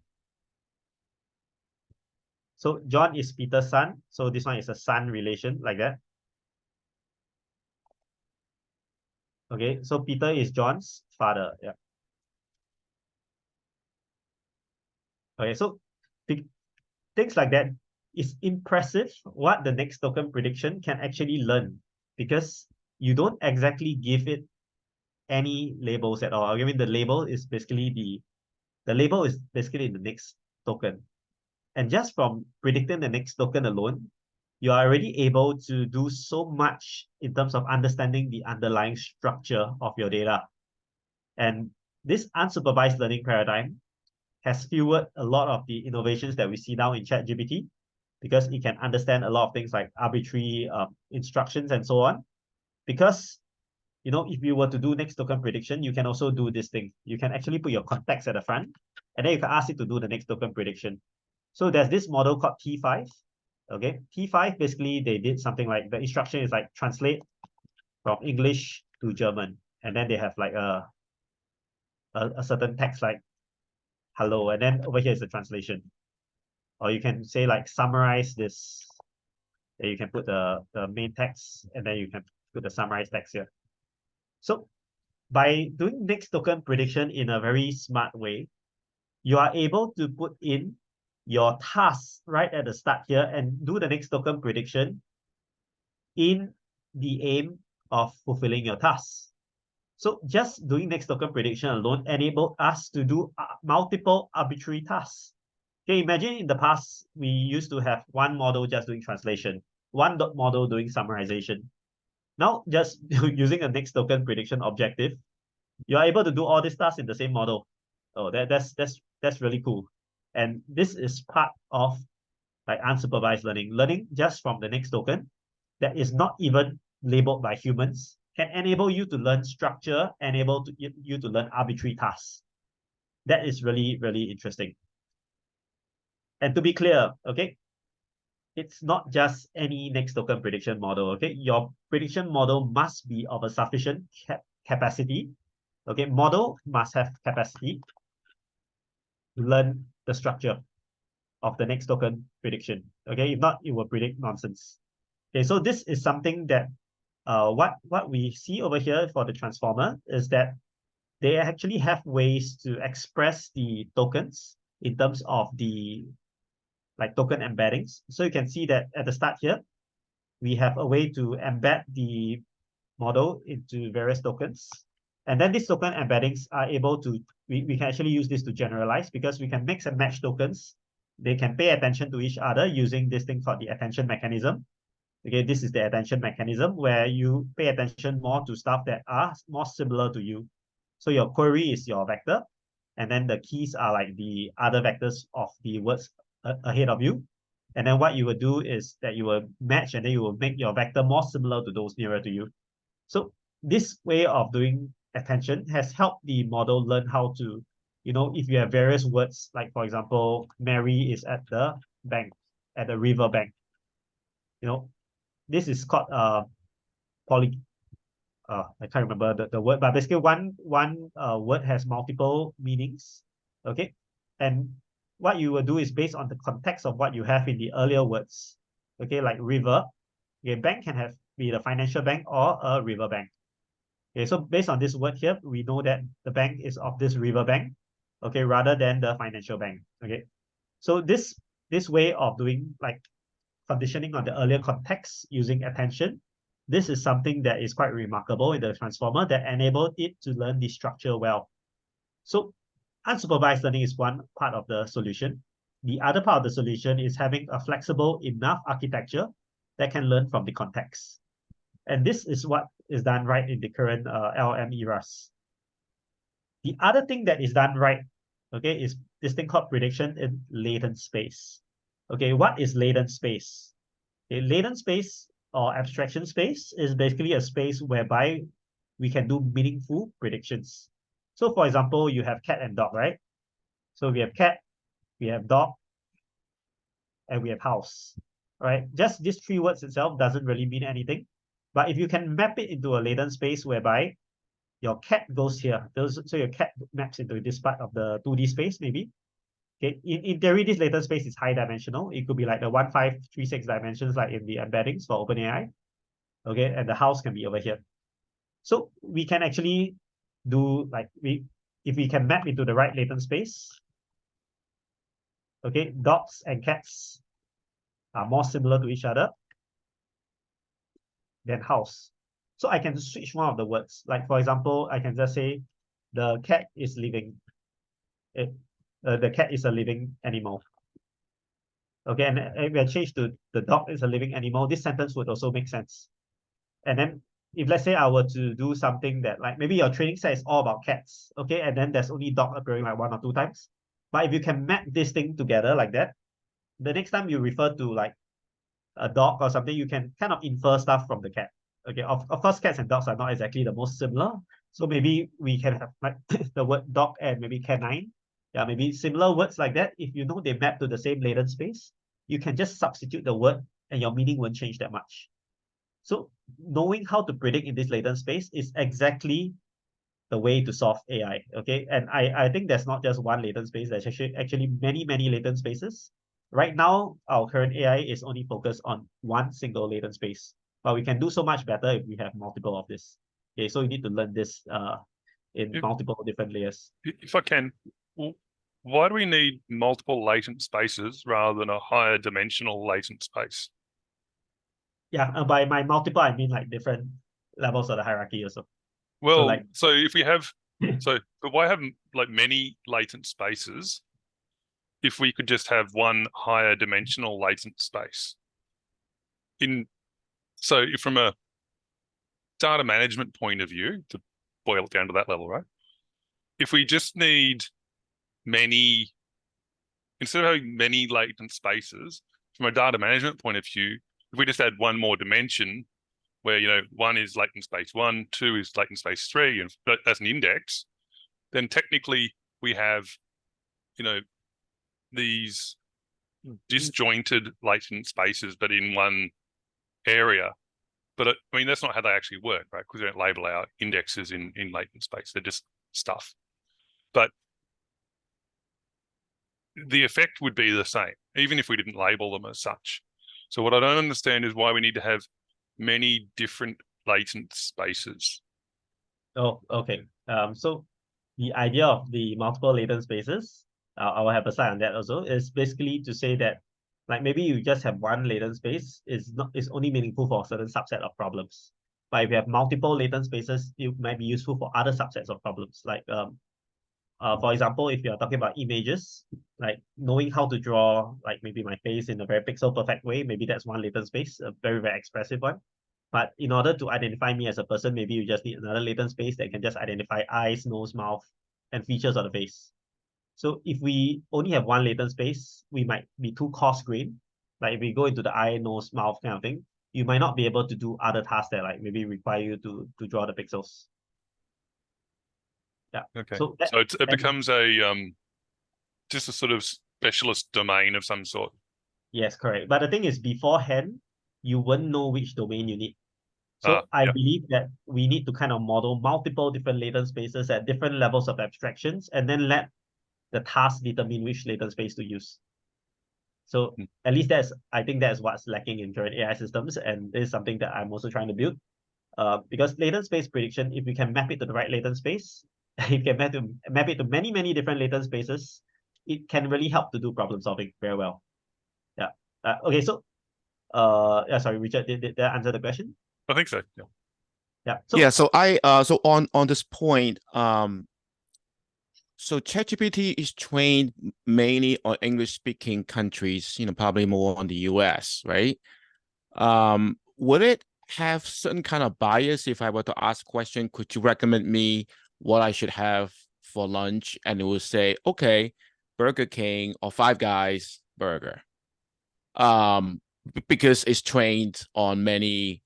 So John is Peter's son. So this one is a son relation like that. Okay, so Peter is John's father. Yeah. Okay, so things like that is impressive what the next token prediction can actually learn, because you don't exactly give it any labels at all. I mean, the label is basically the label is basically the next token. And just from predicting the next token alone, you are already able to do so much in terms of understanding the underlying structure of your data. And this unsupervised learning paradigm has fueled a lot of the innovations that we see now in ChatGPT, because it can understand a lot of things like arbitrary instructions and so on. Because, if you were to do next token prediction, you can also do this thing. You can actually put your context at the front, and then you can ask it to do the next token prediction. So there's this model called T5. Okay, T5, basically they did something like, the instruction is like translate from English to German, and then they have like a certain text like hello, and then over here is the translation. Or you can say like summarize this. Then you can put the main text, and then you can put the summarized text here. So by doing next token prediction in a very smart way, you are able to put in your task right at the start here and do the next token prediction in the aim of fulfilling your tasks. So just doing next token prediction alone enabled us to do multiple arbitrary tasks. Okay, imagine in the past, we used to have one model just doing translation, one model doing summarization. Now, just using a next token prediction objective, you're able to do all these tasks in the same model. Oh, that's really cool. And this is part of like unsupervised learning just from the next token that is not even labeled by humans, can enable you to learn structure, enable you to learn arbitrary tasks. That is really, really interesting. And to be clear, okay, it's not just any next token prediction model, okay? Your prediction model must be of a sufficient capacity, okay? Model must have capacity to learn the structure of the next token prediction, okay? If not, it will predict nonsense. Okay, so this is something that what we see over here for the transformer is that they actually have ways to express the tokens in terms of the like token embeddings. So you can see that at the start here, we have a way to embed the model into various tokens. And then these token embeddings are able to, we can actually use this to generalize because we can mix and match tokens. They can pay attention to each other using this thing called the attention mechanism. Okay, this is the attention mechanism where you pay attention more to stuff that are more similar to you. So your query is your vector, and then the keys are like the other vectors of the words ahead of you. And then what you will do is that you will match and then you will make your vector more similar to those nearer to you. So this way of doing attention has helped the model learn how to, you know, if you have various words, like for example, Mary is at the bank, at the river bank, you know, this is called I can't remember the word, but basically one word has multiple meanings. Okay. And what you will do is based on the context of what you have in the earlier words. Okay, like river. Okay, bank can be the financial bank or a river bank. Okay, so based on this word here, we know that the bank is of this river bank, okay, rather than the financial bank. Okay. So this way of doing like conditioning on the earlier context using attention, this is something that is quite remarkable in the transformer that enabled it to learn the structure well. So unsupervised learning is one part of the solution. The other part of the solution is having a flexible enough architecture that can learn from the context. And this is what is done right in the current LLM eras. The other thing that is done right, okay, is this thing called prediction in latent space. Okay, what is latent space? A latent space or abstraction space is basically a space whereby we can do meaningful predictions. So for example, you have cat and dog, right? So we have cat, we have dog, and we have house, right? Just these three words itself doesn't really mean anything. But if you can map it into a latent space whereby your cat goes here, so your cat maps into this part of the 2D space, maybe. Okay, in theory, this latent space is high dimensional. It could be like the 1536 dimensions, like in the embeddings for OpenAI. Okay, and the house can be over here. So we can actually do like if we can map into the right latent space. Okay, dogs and cats are more similar to each other than house. So I can switch one of the words. Like for example, I can just say the cat is living. The cat is a living animal. Okay, and if I change to the dog is a living animal, this sentence would also make sense. And then if let's say I were to do something that like maybe your training set is all about cats, okay, and then there's only dog appearing like 1 or 2 times. But if you can map this thing together like that, the next time you refer to like a dog or something, you can kind of infer stuff from the cat. Okay, of course, cats and dogs are not exactly the most similar. So maybe we can have like the word dog and maybe canine. Yeah, maybe similar words like that. If you know they map to the same latent space, you can just substitute the word and your meaning won't change that much. So knowing how to predict in this latent space is exactly the way to solve AI. Okay, and I think there's not just one latent space. There's actually many latent spaces. Right now, our current AI is only focused on one single latent space, but we can do so much better if we have multiple of this. Okay, so you need to learn this in multiple different layers. If I can, why do we need multiple latent spaces rather than a higher dimensional latent space? Yeah, by my multiple, I mean like different levels of the hierarchy also. Well, like- so if we have, but why have like many latent spaces if we could just have one higher dimensional latent space? So from a data management point of view, to boil it down to that level, right? If we just need many, instead of having many latent spaces, from a data management point of view, if we just add one more dimension where, you know, 1 is latent space 1, 2 is latent space 3, and as an index, then technically we have, you know, these disjointed latent spaces, but in one area. But I mean, that's not how they actually work, right? Because we don't label our indexes in latent space. They're just stuff. But the effect would be the same, even if we didn't label them as such. So what I don't understand is why we need to have many different latent spaces. Oh, okay. So the idea of the multiple latent spaces, I will have a slide on that also, is basically to say that, like, maybe you just have one latent space is only meaningful for a certain subset of problems. But if you have multiple latent spaces, it might be useful for other subsets of problems. Like for example, if you're talking about images, like knowing how to draw like maybe my face in a very pixel perfect way, maybe that's one latent space, a very, very expressive one. But in order to identify me as a person, maybe you just need another latent space that can just identify eyes, nose, mouth, and features of the face. So if we only have one latent space, we might be too coarse-grained. Like if we go into the eye, nose, mouth kind of thing, you might not be able to do other tasks that like maybe require you to draw the pixels. Yeah. Okay. So it becomes just a sort of specialist domain of some sort. Yes, correct. But the thing is, beforehand, you won't know which domain you need. So I Yep. believe that we need to kind of model multiple different latent spaces at different levels of abstractions, and then let the task determine which latent space to use. So at least I think that's what's lacking in current AI systems, and this is something that I'm also trying to build. Because latent space prediction, if we can map it to the right latent space, if you can map it to many, many different latent spaces, it can really help to do problem solving very well. Yeah. Okay, so yeah, sorry, Richard, did that answer the question? I think so. Yeah. Yeah. So so on this point, so ChatGPT is trained mainly on English-speaking countries, you know, probably more on the US, right? Would it have certain kind of bias if I were to ask a question, could you recommend me what I should have for lunch? And it would say, okay, Burger King or Five Guys burger. Because it's trained on many,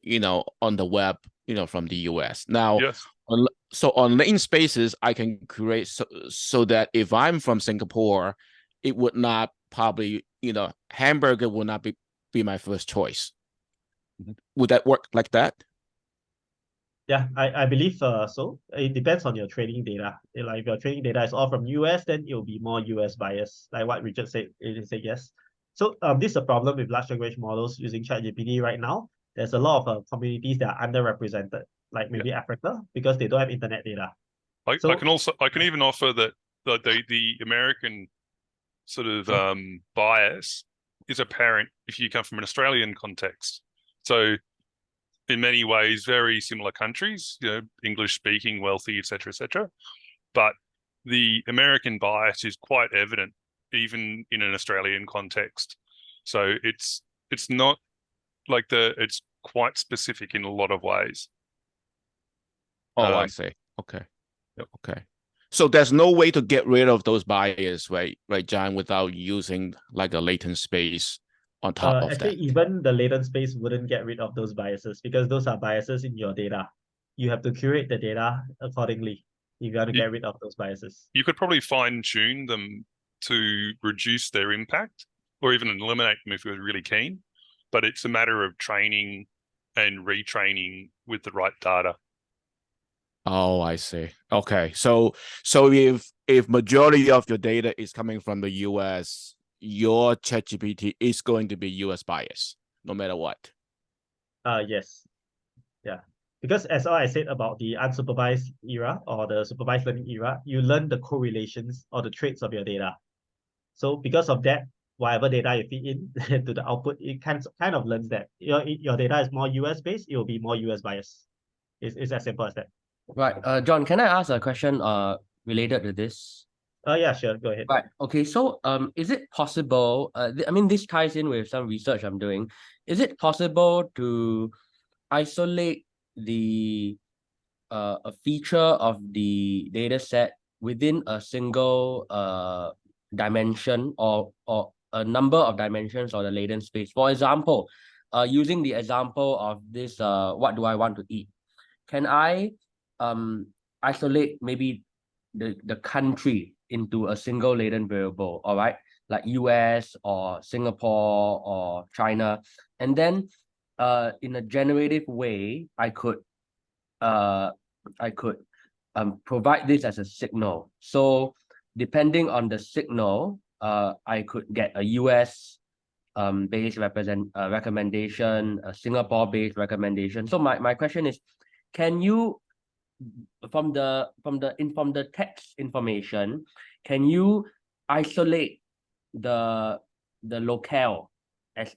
you know, on the web, you know, from the US. Now, Yes. So on latent spaces, I can create so that if I'm from Singapore, it would not probably, you know, hamburger would not be my first choice. Would that work like that? Yeah, I believe so. It depends on your training data. Like if your training data is all from US, then it will be more US bias. Like what Richard said, it said yes. So this is a problem with large language models using ChatGPT right now. There's a lot of communities that are underrepresented, like maybe Africa, because they don't have internet data. I can even offer that the American sort of bias is apparent if you come from an Australian context. So in many ways, very similar countries, you know, English speaking, wealthy, etc., etc. But the American bias is quite evident even in an Australian context. So it's not like it's quite specific in a lot of ways. Oh, I see. Okay. Okay. So there's no way to get rid of those biases, right, John, without using like a latent space on top of actually, that. even the latent space wouldn't get rid of those biases because those are biases in your data. You have to curate the data accordingly if you want to get rid of those biases. You could probably fine tune them to reduce their impact or even eliminate them if you're really keen. But it's a matter of training and retraining with the right data. Oh, I see. Okay. So if majority of your data is coming from the US, your ChatGPT is going to be US bias, no matter what. Yes. Yeah. Because as I said about the unsupervised era or the supervised learning era, you learn the correlations or the traits of your data. So because of that, whatever data you feed in to the output, it kind of learns that your data is more US based, it will be more US bias. It's as simple as that. Right. John, can I ask a question related to this? Yeah, sure. Go ahead. Right. Okay. So, is it possible? I mean, this ties in with some research I'm doing. Is it possible to isolate a feature of the data set within a single dimension or a number of dimensions or the latent space? For example, using the example of this, what do I want to eat? Can I isolate maybe the country into a single latent variable, all right, like US or Singapore or China, and then in a generative way, I could provide this as a signal. So depending on the signal, I could get a US based recommendation, a Singapore based recommendation. So my question is, can you, from the text information, can you isolate the locale as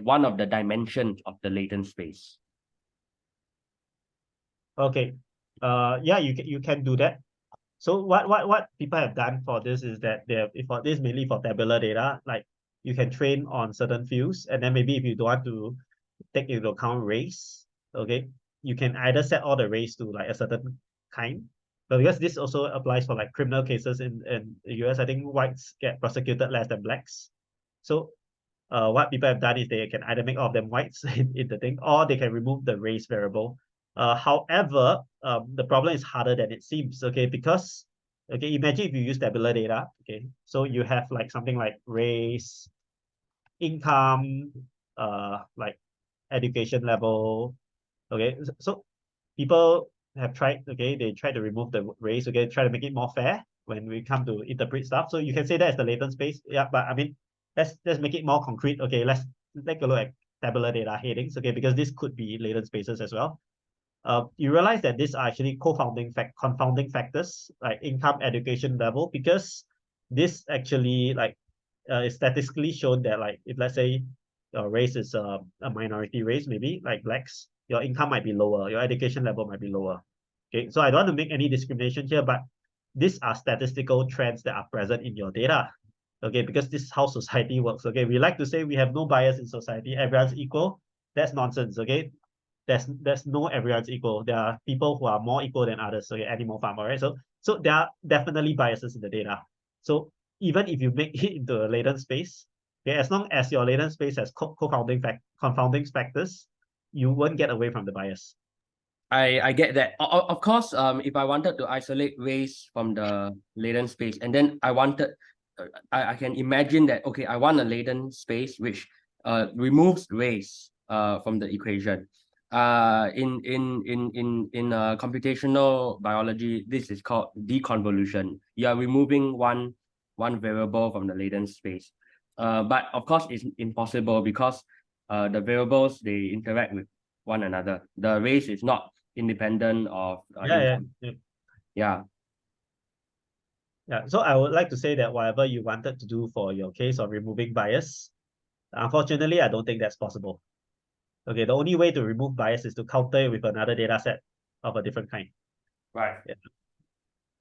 one of the dimensions of the latent space? Okay. Yeah, you can do that. So what people have done for this is that they have, for this mainly for tabular data, like you can train on certain fields, and then maybe if you don't want to take into account race, okay, you can either set all the race to like a certain kind. But because this also applies for like criminal cases in the US, I think whites get prosecuted less than blacks. So what people have done is they can either make all of them whites in the thing, or they can remove the race variable. However, the problem is harder than it seems, okay, because, okay, imagine if you use tabular data, okay, so you have like something like race, income, like education level, okay, so people have tried, okay, they try to remove the race, okay, try to make it more fair when we come to interpret stuff. So you can say that's the latent space, yeah, but I mean, let's make it more concrete. Okay, let's take a look at tabular data headings, okay, because this could be latent spaces as well. You realize that these are actually confounding factors like income, education level, because this actually like is statistically shown that like if let's say your race is a minority race, maybe like blacks, your income might be lower, your education level might be lower. Okay, so I don't want to make any discrimination here, but these are statistical trends that are present in your data. Okay, because this is how society works. Okay, we like to say we have no bias in society, everyone's equal. That's nonsense. Okay, there's no everyone's equal. There are people who are more equal than others. So animal farm, all right. So there are definitely biases in the data. So even if you make it into a latent space, okay, as long as your latent space has confounding factors, you won't get away from the bias. I get that. Of course, if I wanted to isolate race from the latent space, and then I wanted, I can imagine that, okay, I want a latent space which removes race from the equation. In computational biology, this is called deconvolution. You are removing one variable from the latent space. But of course, it's impossible because the variables, they interact with one another. The race is not independent of income. Yeah. So I would like to say that whatever you wanted to do for your case of removing bias, unfortunately, I don't think that's possible. Okay, the only way to remove bias is to counter it with another data set of a different kind. Right. Yeah.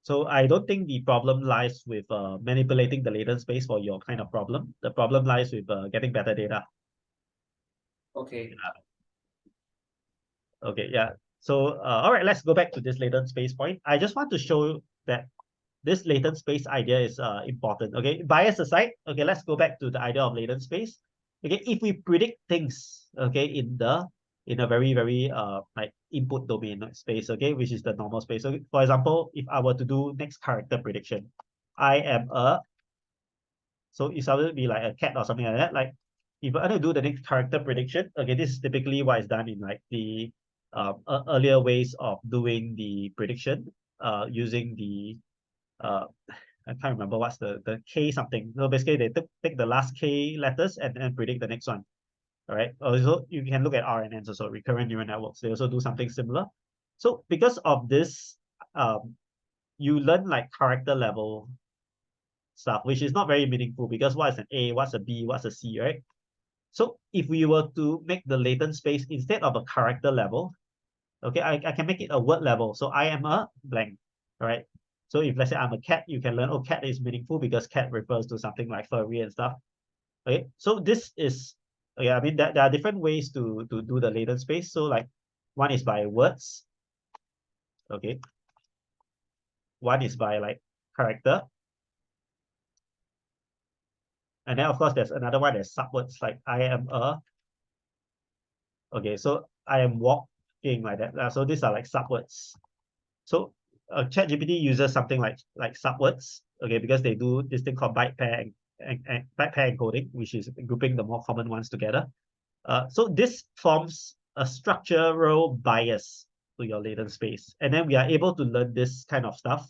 So I don't think the problem lies with manipulating the latent space for your kind of problem. The problem lies with getting better data. Okay. Okay, yeah. So, all right, let's go back to this latent space point. I just want to show that this latent space idea is important. Okay, bias aside, okay, let's go back to the idea of latent space. Okay, if we predict things, okay, in a very like input domain space, okay, which is the normal space. So, for example, if I were to do next character prediction, I am so it's supposed to be like a cat or something like that. Like if I want to do the next character prediction, okay, this is typically what is done in like the earlier ways of doing the prediction using the I can't remember what's the K something. So basically they take the last K letters and predict the next one. All right. Also, you can look at RNNs also, recurrent neural networks. They also do something similar. So because of this, you learn like character level stuff, which is not very meaningful because what is an A, what's a B, what's a C, right? So if we were to make the latent space instead of a character level, okay, I can make it a word level. So I am a blank, all right? So if let's say I'm a cat, you can learn, oh, cat is meaningful because cat refers to something like furry and stuff. Okay, so this is, okay, I mean, there are different ways to do the latent space. So like one is by words, okay. One is by like character. And then of course there's another one that's subwords, like I am a, okay, so I am walking like that. So these are like subwords. So ChatGPT uses something like subwords, okay, because they do this thing called byte pair and byte pair encoding, which is grouping the more common ones together. So this forms a structural bias to your latent space. And then we are able to learn this kind of stuff,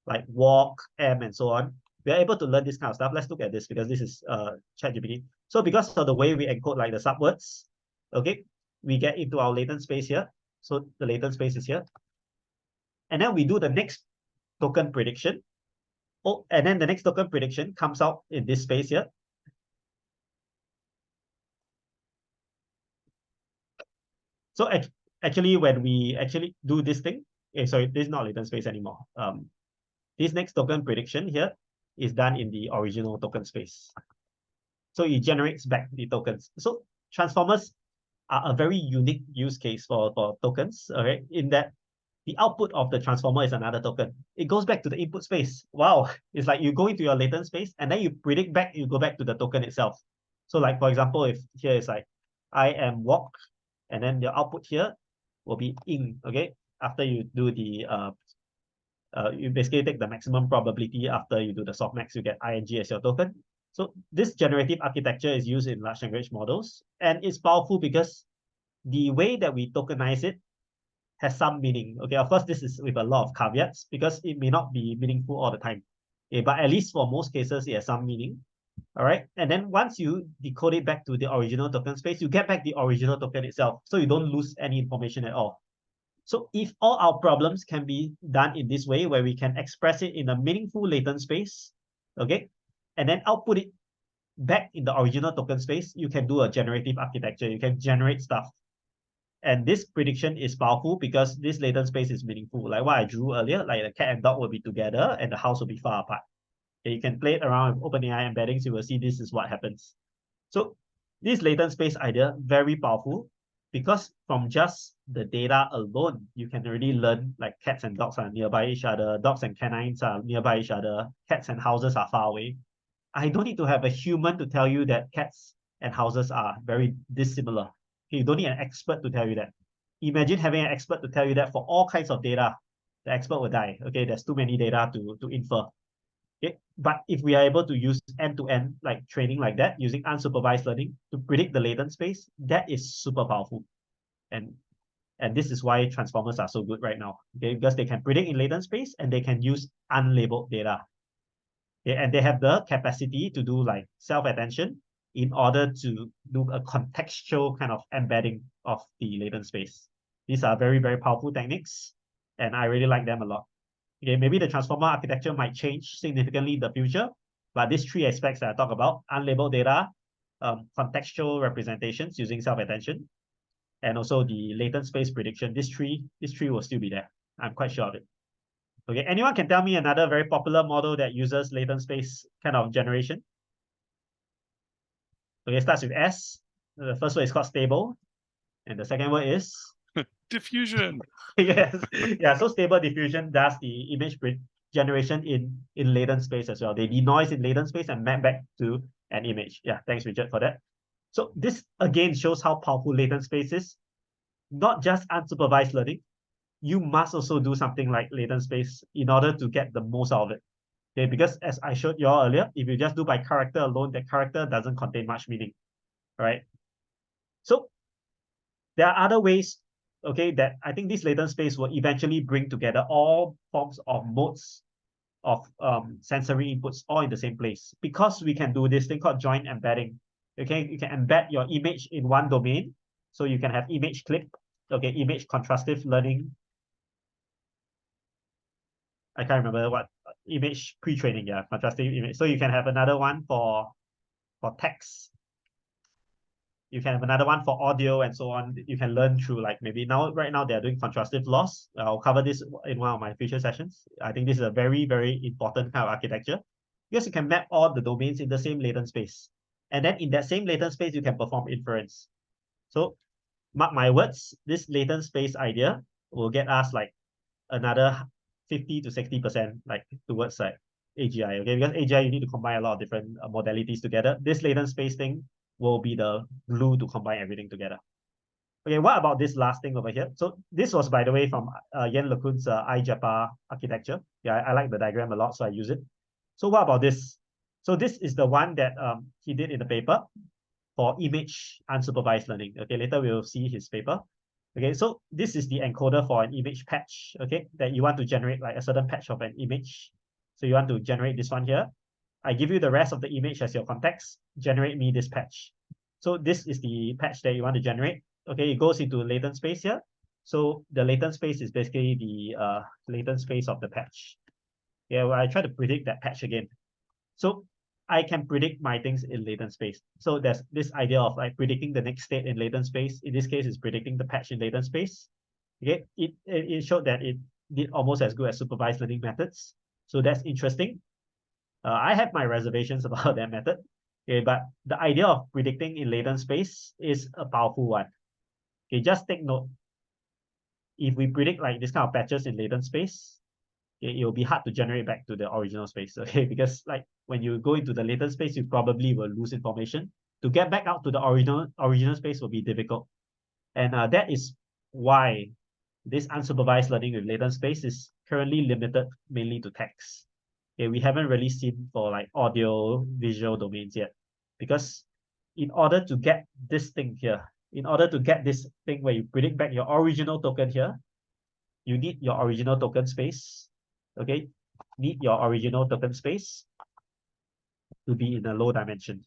like walk, and so on. We are able to learn this kind of stuff. Let's look at this because this is ChatGPT. So because of the way we encode like the subwords, okay, we get into our latent space here. So the latent space is here. And then we do the next token prediction. Oh, and then the next token prediction comes out in this space here. So actually, when we actually do this thing, sorry, this is not latent space anymore. This next token prediction here is done in the original token space. So it generates back the tokens. So transformers are a very unique use case for tokens, okay, in that the output of the transformer is another token. It goes back to the input space. Wow. It's like you go into your latent space and then you predict back, you go back to the token itself. So like, for example, if here is like, I am walk, and then the output here will be ing, okay? After you do the, you basically take the maximum probability after you do the softmax, you get ing as your token. So this generative architecture is used in large language models, and it's powerful because the way that we tokenize it has some meaning. Okay, of course, this is with a lot of caveats because it may not be meaningful all the time. Okay, but at least for most cases, it has some meaning. All right. And then once you decode it back to the original token space, you get back the original token itself. So you don't lose any information at all. So if all our problems can be done in this way, where we can express it in a meaningful latent space, okay, and then output it back in the original token space, you can do a generative architecture. You can generate stuff. And this prediction is powerful because this latent space is meaningful. Like what I drew earlier, like the cat and dog will be together and the house will be far apart. Okay, you can play it around with OpenAI embeddings, you will see this is what happens. So this latent space idea, very powerful because from just the data alone, you can already learn like cats and dogs are nearby each other, dogs and canines are nearby each other, cats and houses are far away. I don't need to have a human to tell you that cats and houses are very dissimilar. Okay, you don't need an expert to tell you that. Imagine having an expert to tell you that for all kinds of data, the expert will die. Okay, there's too many data to infer. Okay, but if we are able to use end-to-end like training like that using unsupervised learning to predict the latent space, that is super powerful. And this is why transformers are so good right now. Okay, because they can predict in latent space and they can use unlabeled data. Okay, and they have the capacity to do like self-attention in order to do a contextual kind of embedding of the latent space. These are very, very powerful techniques, and I really like them a lot. Okay, maybe the transformer architecture might change significantly in the future, but these three aspects that I talk about, unlabeled data, contextual representations using self-attention, and also the latent space prediction, these three will still be there. I'm quite sure of it. Okay, anyone can tell me another very popular model that uses latent space kind of generation? Okay, it starts with S. The first word is called stable, and the second word is diffusion. yes, yeah. So stable diffusion does the image generation in latent space as well. They denoise in latent space and map back to an image. Yeah, thanks Richard for that. So this again shows how powerful latent space is. Not just unsupervised learning. You must also do something like latent space in order to get the most out of it. Okay, because as I showed you all earlier, if you just do by character alone, that character doesn't contain much meaning, right? So there are other ways, okay, that I think this latent space will eventually bring together all forms of modes of sensory inputs all in the same place. Because we can do this thing called joint embedding. Okay, you can embed your image in one domain. So you can have image clip, okay, image contrastive learning. I can't remember what image pre-training, yeah, contrastive image. So you can have another one for text. You can have another one for audio and so on. You can learn through like maybe right now they're doing contrastive loss. I'll cover this in one of my future sessions. I think this is a very, very important kind of architecture because you can map all the domains in the same latent space. And then in that same latent space, you can perform inference. So mark my words, this latent space idea will get us like another 50 to 60% like towards like AGI, okay? Because AGI, you need to combine a lot of different modalities together. This latent space thing will be the glue to combine everything together. Okay, what about this last thing over here? So this was, by the way, from Yen LeCun's IJEPA architecture. Yeah, I like the diagram a lot, so I use it. So what about this? So this is the one that he did in the paper for image unsupervised learning. Okay, later we'll see his paper. Okay, so this is the encoder for an image patch, okay, that you want to generate like a certain patch of an image. So you want to generate this one here. I give you the rest of the image as your context, generate me this patch. So this is the patch that you want to generate. Okay, it goes into latent space here. So the latent space is basically the latent space of the patch. Yeah, well, I try to predict that patch again. So I can predict my things in latent space. So there's this idea of like predicting the next state in latent space. In this case, it's predicting the patch in latent space. Okay, it showed that it did almost as good as supervised learning methods. So that's interesting. I have my reservations about that method. Okay, but the idea of predicting in latent space is a powerful one. Okay, just take note. If we predict like this kind of patches in latent space, it will be hard to generate back to the original space, okay? Because like when you go into the latent space, you probably will lose information. To get back out to the original space will be difficult. And that is why this unsupervised learning with latent space is currently limited mainly to text. Okay, we haven't really seen for like audio, visual domains yet. Because in order to get this thing here, in order to get this thing where you predict back your original token here, you need your original token space. Okay, need your original token space to be in a low dimension.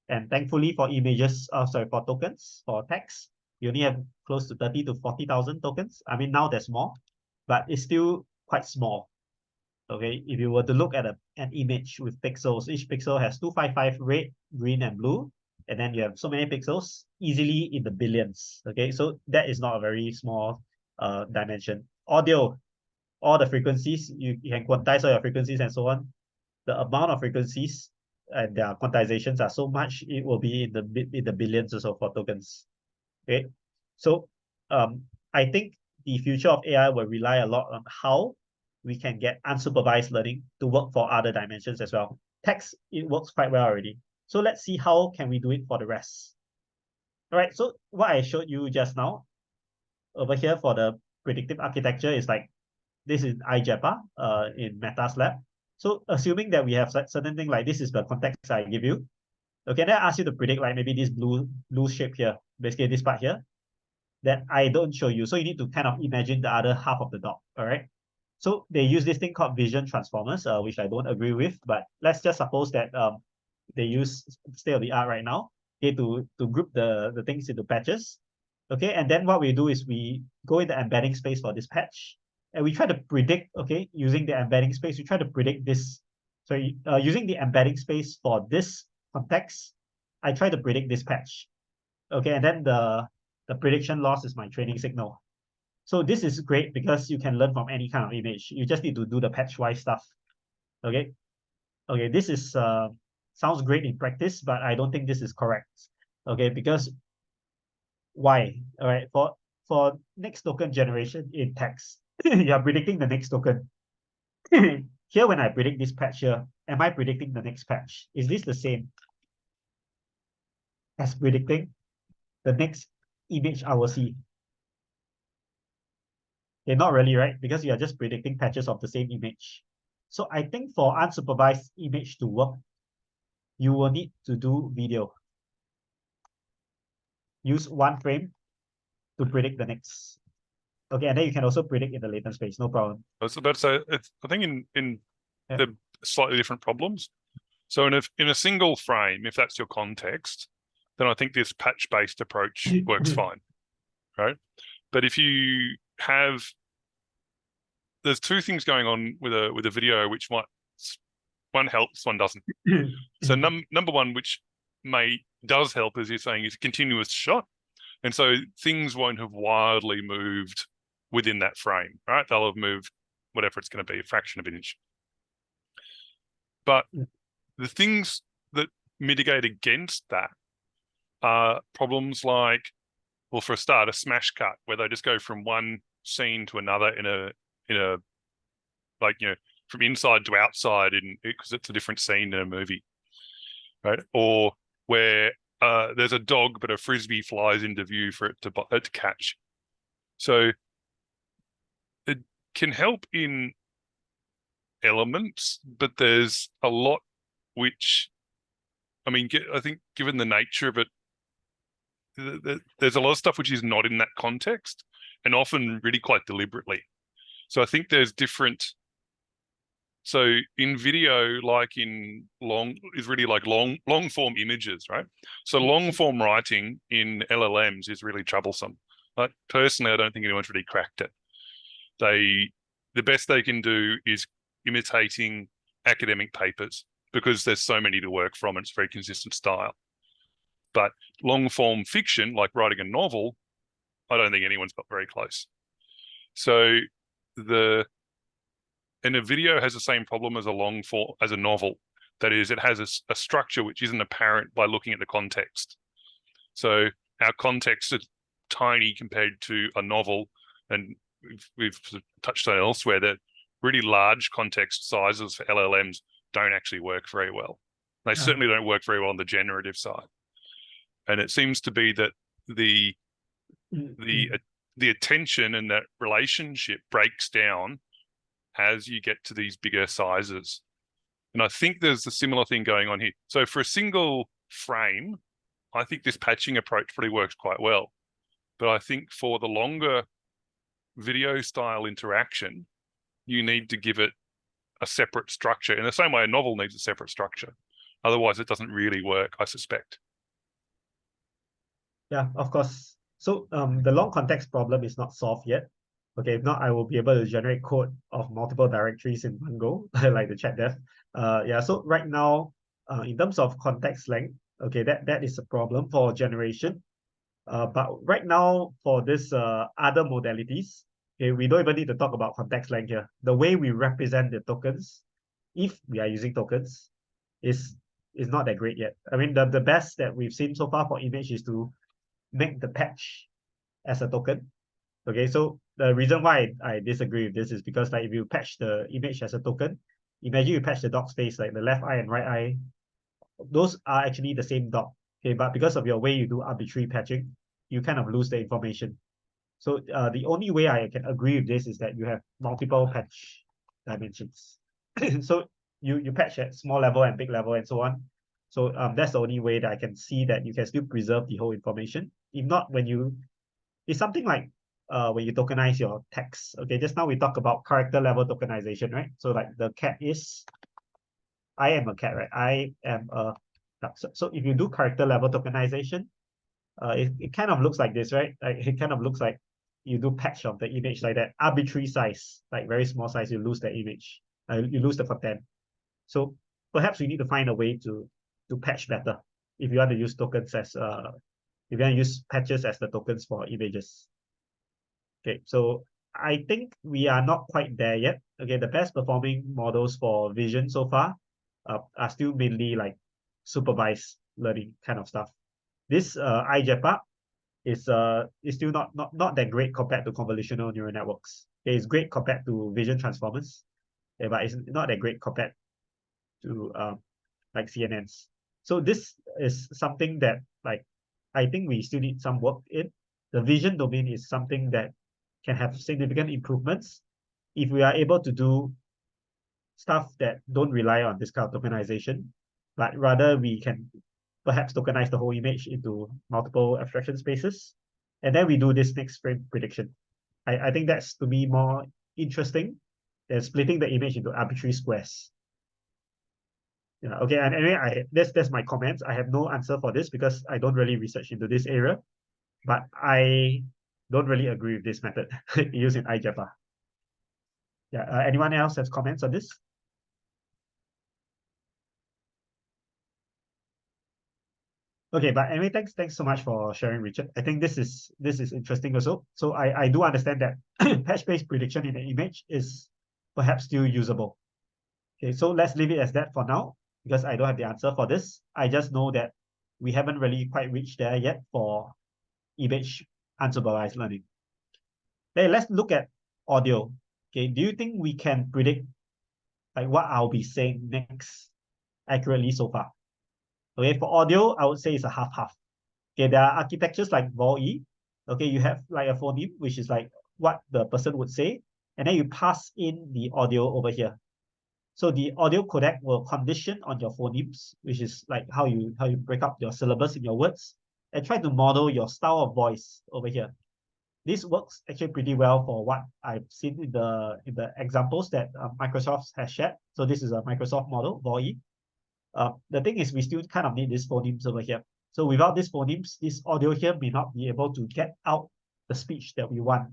And thankfully for images, for tokens, for text, you only have close to 30 to 40,000 tokens. I mean, now there's more, but it's still quite small. Okay, if you were to look at an image with pixels, each pixel has 255 red, green, and blue. And then you have so many pixels, easily in the billions. Okay, so that is not a very small dimension. Audio, all the frequencies, you can quantize all your frequencies and so on. The amount of frequencies and their quantizations are so much, it will be in the billions or so for tokens. Okay, so I think the future of AI will rely a lot on how we can get unsupervised learning to work for other dimensions as well. Text, it works quite well already. So let's see how can we do it for the rest. All right, so what I showed you just now over here for the predictive architecture is like, this is IJEPA in Meta's lab. So assuming that we have certain thing like this is the context I give you. Okay, then I ask you to predict like maybe this blue shape here, basically this part here, that I don't show you. So you need to kind of imagine the other half of the dog, all right? So they use this thing called vision transformers, which I don't agree with, but let's just suppose that they use state of the art right now, okay, to group the things into patches. Okay, and then what we do is we go in the embedding space for this patch, and we try to predict, okay, using the embedding space, we try to predict this. So using the embedding space for this context, I try to predict this patch. Okay, and then the prediction loss is my training signal. So this is great because you can learn from any kind of image. You just need to do the patch-wise stuff. Okay, okay, this is sounds great in practice, but I don't think this is correct. Okay, because why? All right, for next token generation in text, you are predicting the next token. Here, when I predict this patch here, am I predicting the next patch? Is this the same as predicting the next image I will see? Okay, not really, right? Because you are just predicting patches of the same image. So I think for unsupervised image to work, you will need to do video. Use one frame to predict the next. Okay, and then you can also predict in the latent space, no problem. So that's I think in Yeah. the slightly different problems. So in a single frame, if that's your context, then I think this patch-based approach works fine, right? But if you have there's two things going on with a video, which one helps, one doesn't. So number one, which does help, as you're saying, is a continuous shot. And so things won't have wildly moved within that frame, right? They'll have moved whatever it's going to be, a fraction of an inch. But the things that mitigate against that are problems like, well, for a start, a smash cut, where they just go from one scene to another in a like, you know, from inside to outside because it's a different scene in a movie, right? Or where there's a dog, but a frisbee flies into view for it to catch. So it can help in elements, but there's a lot which, I mean, I think given the nature of it, there's a lot of stuff which is not in that context, and often really quite deliberately. So I think there's different. So in video, like in long form images, right? So long form writing in LLMs is really troublesome. Like personally, I don't think anyone's really cracked it. The best they can do is imitating academic papers because there's so many to work from and it's a very consistent style. But long form fiction, like writing a novel, I don't think anyone's got very close. So and a video has the same problem as a novel. That is, it has a structure which isn't apparent by looking at the context. So our context is tiny compared to a novel, and we've touched on elsewhere that really large context sizes for LLMs don't actually work very well. They certainly don't work very well on the generative side. And it seems to be that the attention and that relationship breaks down as you get to these bigger sizes. And I think there's a similar thing going on here. So for a single frame, I think this patching approach really works quite well. But I think for the longer video style interaction, you need to give it a separate structure in the same way a novel needs a separate structure. Otherwise, it doesn't really work, I suspect. Yeah, of course. So the long context problem is not solved yet. Okay, if not, I will be able to generate code of multiple directories in one go, like the chat dev. Yeah, so right now, in terms of context length, okay, that is a problem for generation. But right now, for this other modalities, okay, we don't even need to talk about context length here. The way we represent the tokens, if we are using tokens, is not that great yet. I mean, the best that we've seen so far for image is to make the patch as a token. Okay, so the reason why I disagree with this is because, like, if you patch the image as a token, imagine you patch the dog's face, like the left eye and right eye, those are actually the same dog. Okay, but because of your way you do arbitrary patching, you kind of lose the information. So the only way I can agree with this is that you have multiple patch dimensions. So you patch at small level and big level and so on. So that's the only way that I can see that you can still preserve the whole information. If not, it's something like when you tokenize your text. Okay, just now we talked about character level tokenization, right? So like the cat is, I am a cat, right? I am a duck. So if you do character level tokenization, it kind of looks like this, right? Like it kind of looks like you do patch of the image like that, arbitrary size, like very small size, you lose the image, you lose the content. So perhaps we need to find a way to patch better if you want to use tokens as if you want to use patches as the tokens for images. Okay, so I think we are not quite there yet. Okay, the best performing models for vision so far are still mainly like supervised learning kind of stuff. This iJEPA is still not that great compared to convolutional neural networks. Okay, it's great compared to vision transformers, yeah, but it's not that great compared to like CNNs. So this is something that, like, I think we still need some work in. The vision domain is something that can have significant improvements if we are able to do stuff that don't rely on this kind of tokenization, but rather we can perhaps tokenize the whole image into multiple abstraction spaces. And then we do this next frame prediction. I think that's, to me, more interesting than splitting the image into arbitrary squares. Yeah, okay, and anyway, that's my comments. I have no answer for this because I don't really research into this area, but I don't really agree with this method used in iJEPA. Yeah, anyone else has comments on this? Okay, but anyway, thanks so much for sharing, Richard. I think this is interesting also. So I do understand that patch-based prediction in an image is perhaps still usable. Okay, so let's leave it as that for now, because I don't have the answer for this. I just know that we haven't really quite reached there yet for image unsupervised learning. Hey, let's look at audio. Okay, do you think we can predict like what I'll be saying next accurately so far? Okay, for audio, I would say it's a half-half. Okay, there are architectures like VOE. Okay, you have like a phoneme, which is like what the person would say, and then you pass in the audio over here. So the audio codec will condition on your phonemes, which is like how you break up your syllables in your words, and try to model your style of voice over here. This works actually pretty well for what I've seen in the examples that Microsoft has shared. So this is a Microsoft model, VOE. The thing is, we still kind of need these phonemes over here. So without these phonemes, this audio here may not be able to get out the speech that we want.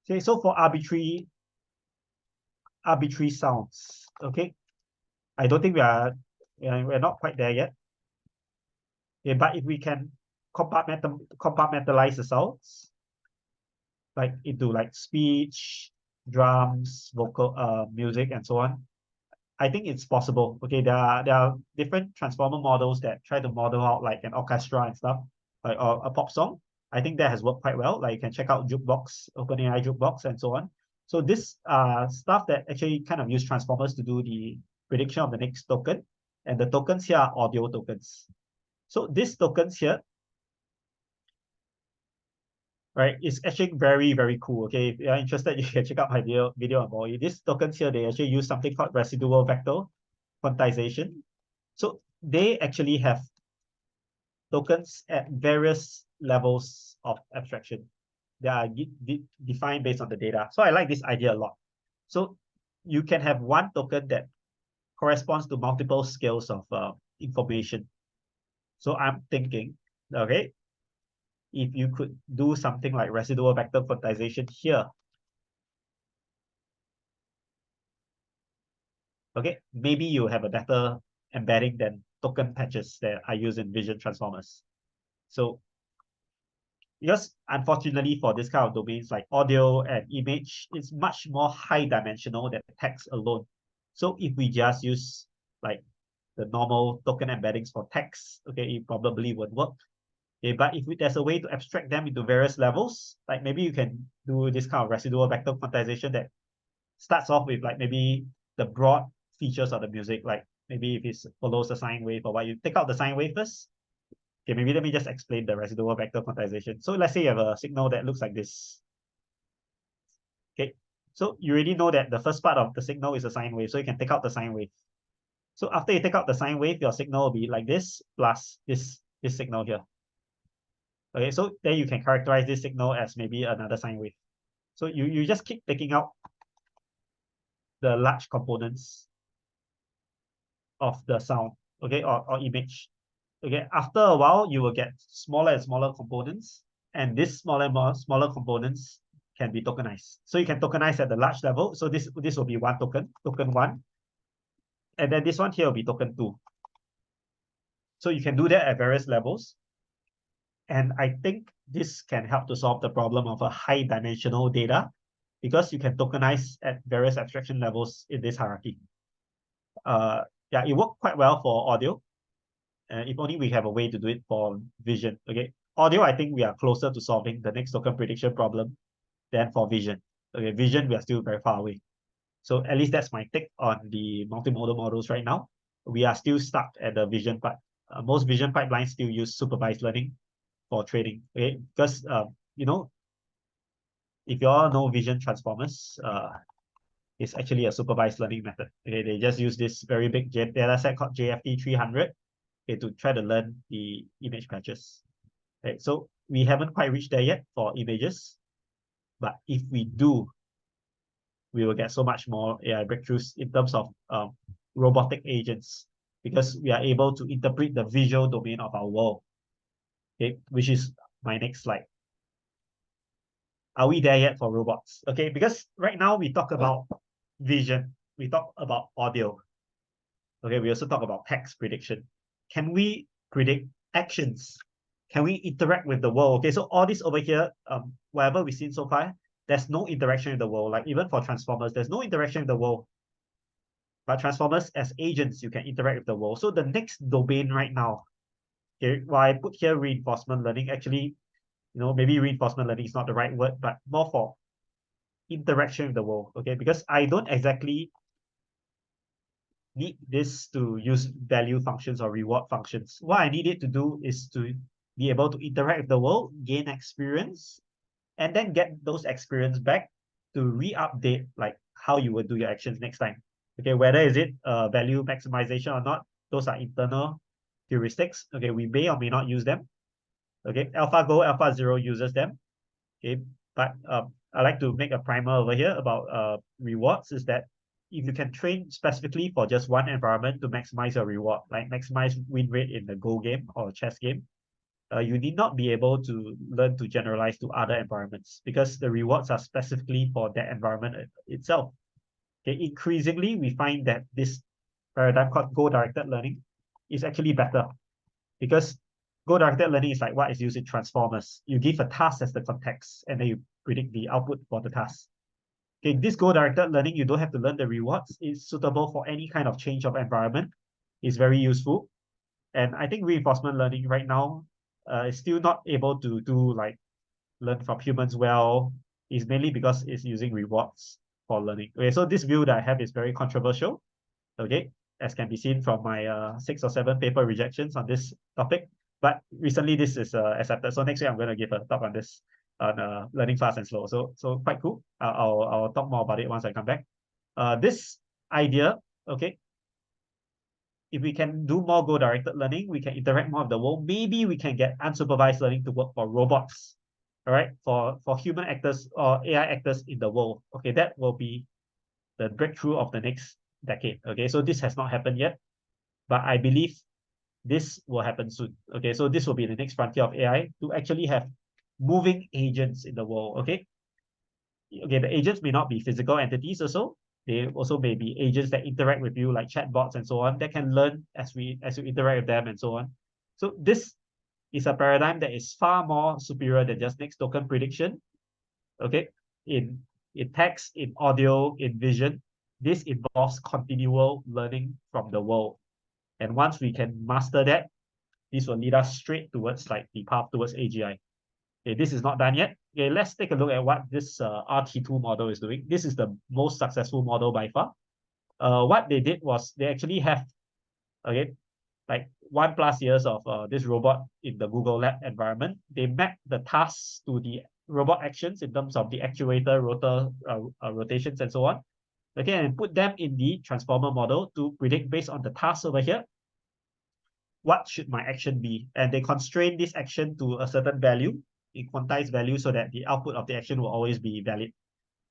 Okay, so for arbitrary sounds, okay, I don't think we're not quite there yet. Okay, but if we can compartmentalize the sounds, like into like speech, drums, vocal, music, and so on, I think it's possible. Okay, there are different transformer models that try to model out like an orchestra and stuff, like or a pop song. I think that has worked quite well. Like you can check out Jukebox, OpenAI Jukebox, and so on. So this stuff that actually kind of use transformers to do the prediction of the next token, and the tokens here are audio tokens. So these tokens here, right, is actually very, very cool. Okay, if you're interested, you can check out my video on VOE. These tokens here, they actually use something called residual vector quantization. So they actually have tokens at various levels of abstraction. They are defined based on the data. So I like this idea a lot. So you can have one token that corresponds to multiple scales of information. So I'm thinking, okay, if you could do something like residual vector quantization here, okay, maybe you have a better embedding than token patches that I use in vision transformers. So because unfortunately for this kind of domains like audio and image, it's much more high dimensional than text alone. So if we just use like the normal token embeddings for text, okay, it probably would work. Okay, but if there's a way to abstract them into various levels, like maybe you can do this kind of residual vector quantization that starts off with like maybe the broad features of the music, like maybe if it follows the sine wave or what, you take out the sine wave first. Okay, maybe let me just explain the residual vector quantization. So let's say you have a signal that looks like this. Okay, so you already know that the first part of the signal is a sine wave, so you can take out the sine wave. So after you take out the sine wave, your signal will be like this plus this signal here. Okay, so then you can characterize this signal as maybe another sine wave. So you just keep taking out the large components of the sound, okay, or image. Okay, after a while, you will get smaller and smaller components, and these smaller components can be tokenized. So you can tokenize at the large level. So this will be one token, token one, and then this one here will be token two. So you can do that at various levels. And I think this can help to solve the problem of a high dimensional data because you can tokenize at various abstraction levels in this hierarchy. Yeah, it worked quite well for audio. If only we have a way to do it for vision. Okay, audio, I think we are closer to solving the next token prediction problem than for vision. Okay, vision, we are still very far away. So at least that's my take on the multimodal models right now. We are still stuck at the vision part. Most vision pipelines still use supervised learning for training. Okay, because you know, if you all know vision transformers, it's actually a supervised learning method. Okay, they just use this very big data set called JFT 300. Okay, to try to learn the image patches. Okay, so we haven't quite reached there yet for images, but if we do, we will get so much more AI breakthroughs in terms of robotic agents because we are able to interpret the visual domain of our world. Okay, which is my next slide. Are we there yet for robots? Okay, because right now we talk about vision. We talk about audio. Okay, we also talk about text prediction. Can we predict actions? Can we interact with the world? Okay, so all this over here, whatever we've seen so far, there's no interaction with the world. Like even for transformers, there's no interaction with the world. But transformers as agents, you can interact with the world. So the next domain right now, okay, why I put here reinforcement learning, actually, maybe reinforcement learning is not the right word, but more for interaction with the world, okay? Because I don't exactly need this to use value functions or reward functions. What I need it to do is to be able to interact with the world, gain experience, and then get those experience back to re-update like how you will do your actions next time. Okay, whether is it value maximization or not, those are internal heuristics. Okay, we may or may not use them. Okay, AlphaGo, AlphaZero uses them. Okay, but I like to make a primer over here about rewards is that if you can train specifically for just one environment to maximize your reward, like maximize win rate in the Go game or chess game, you need not be able to learn to generalize to other environments because the rewards are specifically for that environment itself. Okay, increasingly, we find that this paradigm called goal-directed learning is actually better because goal-directed learning is like what is used in transformers. You give a task as the context and then you predict the output for the task. Okay, this goal-directed learning, you don't have to learn the rewards. It's suitable for any kind of change of environment. It's very useful. And I think reinforcement learning right now is still not able to do like learn from humans well. Is mainly because it's using rewards for learning. Okay, so this view that I have is very controversial. Okay, as can be seen from my 6 or 7 paper rejections on this topic. But recently this is accepted. So next week I'm going to give a talk on this, on learning fast and slow. So quite cool. I'll talk more about it once I come back. This idea, okay, if we can do more goal-directed learning, we can interact more with the world. Maybe we can get unsupervised learning to work for robots, all right, for human actors or AI actors in the world. Okay, that will be the breakthrough of the next decade. Okay, so this has not happened yet, but I believe this will happen soon. Okay, so this will be the next frontier of AI to actually have moving agents in the world. Okay, the agents may not be physical entities also. They also may be agents that interact with you like chatbots and so on that can learn as you interact with them and so on. So this is a paradigm that is far more superior than just next token prediction. Okay, in text, in audio, in vision, this involves continual learning from the world. And once we can master that, this will lead us straight towards like the path towards AGI. Okay, this is not done yet. Okay, let's take a look at what this RT2 model is doing. This is the most successful model by far. What they did was they actually have, okay, like 1+ years of this robot in the Google Lab environment. They map the tasks to the robot actions in terms of the actuator, rotor, rotations, and so on. Okay, and put them in the transformer model to predict based on the task over here, what should my action be? And they constrain this action to a certain value, a quantized value, so that the output of the action will always be valid.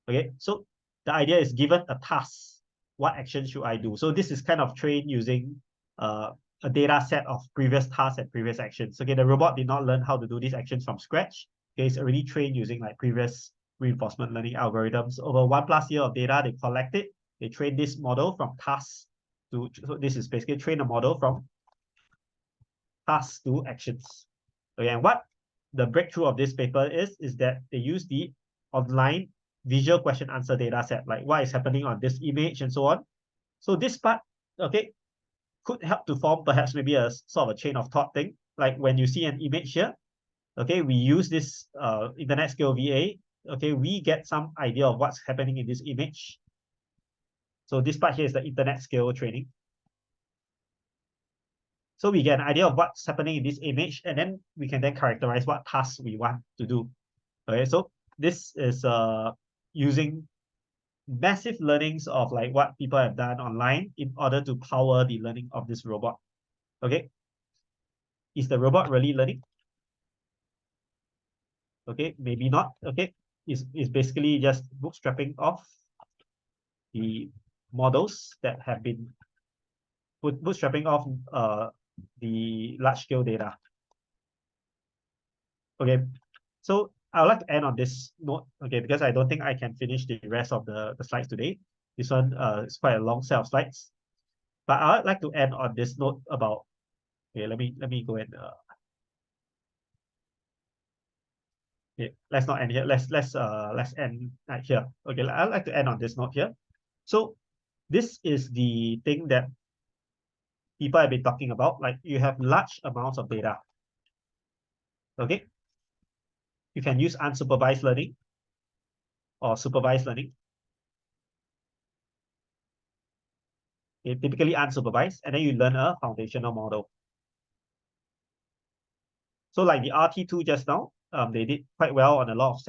Okay, so the idea is given a task, what action should I do? So this is kind of trained using a data set of previous tasks and previous actions. Okay, the robot did not learn how to do these actions from scratch. Okay, it's already trained using like previous reinforcement learning algorithms. Over 1+ year of data, they collect it. They train this model from tasks to, so this is basically train a model from tasks to actions. Okay, and what the breakthrough of this paper is that they use the online visual question answer data set, like what is happening on this image and so on. So this part, okay, could help to form perhaps maybe a sort of a chain of thought thing. Like when you see an image here, okay, we use this internet scale VA, okay, we get some idea of what's happening in this image. So this part here is the internet scale training. So we get an idea of what's happening in this image, and then we can then characterize what tasks we want to do. Okay, so this is using massive learnings of like what people have done online in order to power the learning of this robot. Okay, is the robot really learning? Okay, maybe not. Okay, it's basically just bootstrapping off the models that have been bootstrapping off the large scale data. Okay, so I would like to end on this note, okay, because I don't think I can finish the rest of the slides today. This one is quite a long set of slides. But I'd like to end on this note about, okay, let me go and okay, let's not end here. Let's end right here. Okay, I'd like to end on this note here. So this is the thing that people have been talking about. Like, you have large amounts of data. Okay, you can use unsupervised learning or supervised learning. Okay, typically unsupervised, and then you learn a foundational model. So like the RT2 just now, they did quite well on a lot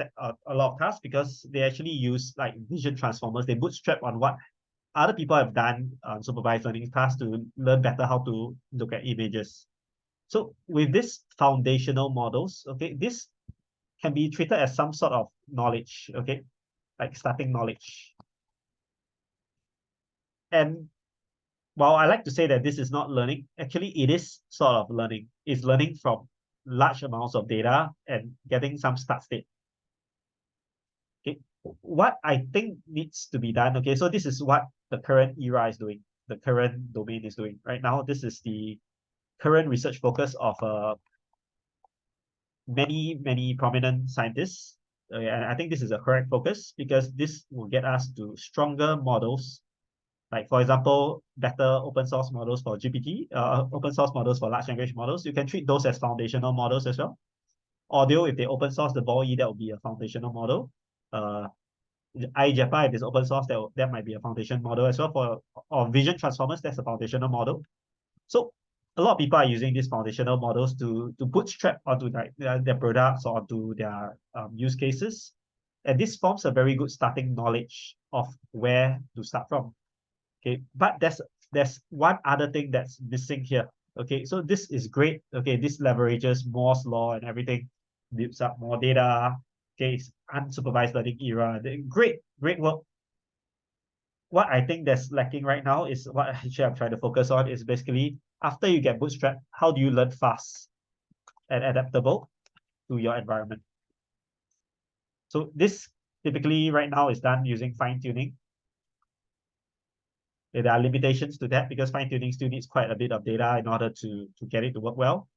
of tasks because they actually use like vision transformers. They bootstrap on what other people have done on supervised learning tasks to learn better how to look at images. So with this foundational models, okay, this can be treated as some sort of knowledge, okay, like starting knowledge. And while I like to say that this is not learning, actually it is sort of learning. It's learning from large amounts of data and getting some start state. Okay, what I think needs to be done, okay, so this is what the current era is doing, the current domain is doing. Right now, this is the current research focus of many prominent scientists. And I think this is a correct focus because this will get us to stronger models. Like, for example, better open source models for GPT, open source models for large language models. You can treat those as foundational models as well. Audio, if they open source the BOE, that will be a foundational model. iJEPA, if it's open source, that might be a foundation model as well. Or vision transformers, that's a foundational model. So a lot of people are using these foundational models to bootstrap onto their products or onto their use cases. And this forms a very good starting knowledge of where to start from. Okay, but there's one other thing that's missing here. Okay, so this is great. Okay, this leverages Moore's law and everything, builds up more data. Okay, it's unsupervised learning era. Great work. What I think that's lacking right now is what actually I'm trying to focus on is basically after you get bootstrapped, how do you learn fast and adaptable to your environment? So this typically right now is done using fine-tuning. There are limitations to that because fine-tuning still needs quite a bit of data in order to get it to work well.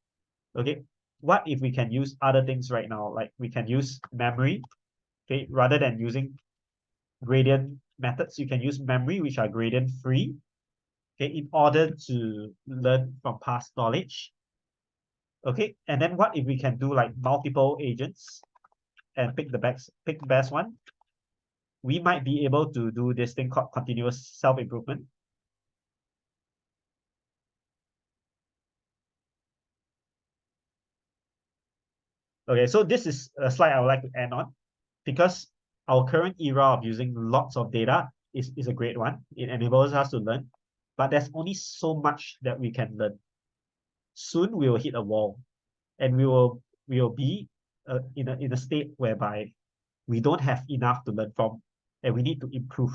Okay, what if we can use other things right now? Like we can use memory, okay, rather than using gradient methods, you can use memory, which are gradient free, okay, in order to learn from past knowledge. Okay, and then what if we can do like multiple agents and pick the best one? We might be able to do this thing called continuous self-improvement. Okay, so this is a slide I would like to end on because our current era of using lots of data is a great one. It enables us to learn, but there's only so much that we can learn. Soon we will hit a wall, and we will be in a state whereby we don't have enough to learn from, and we need to improve.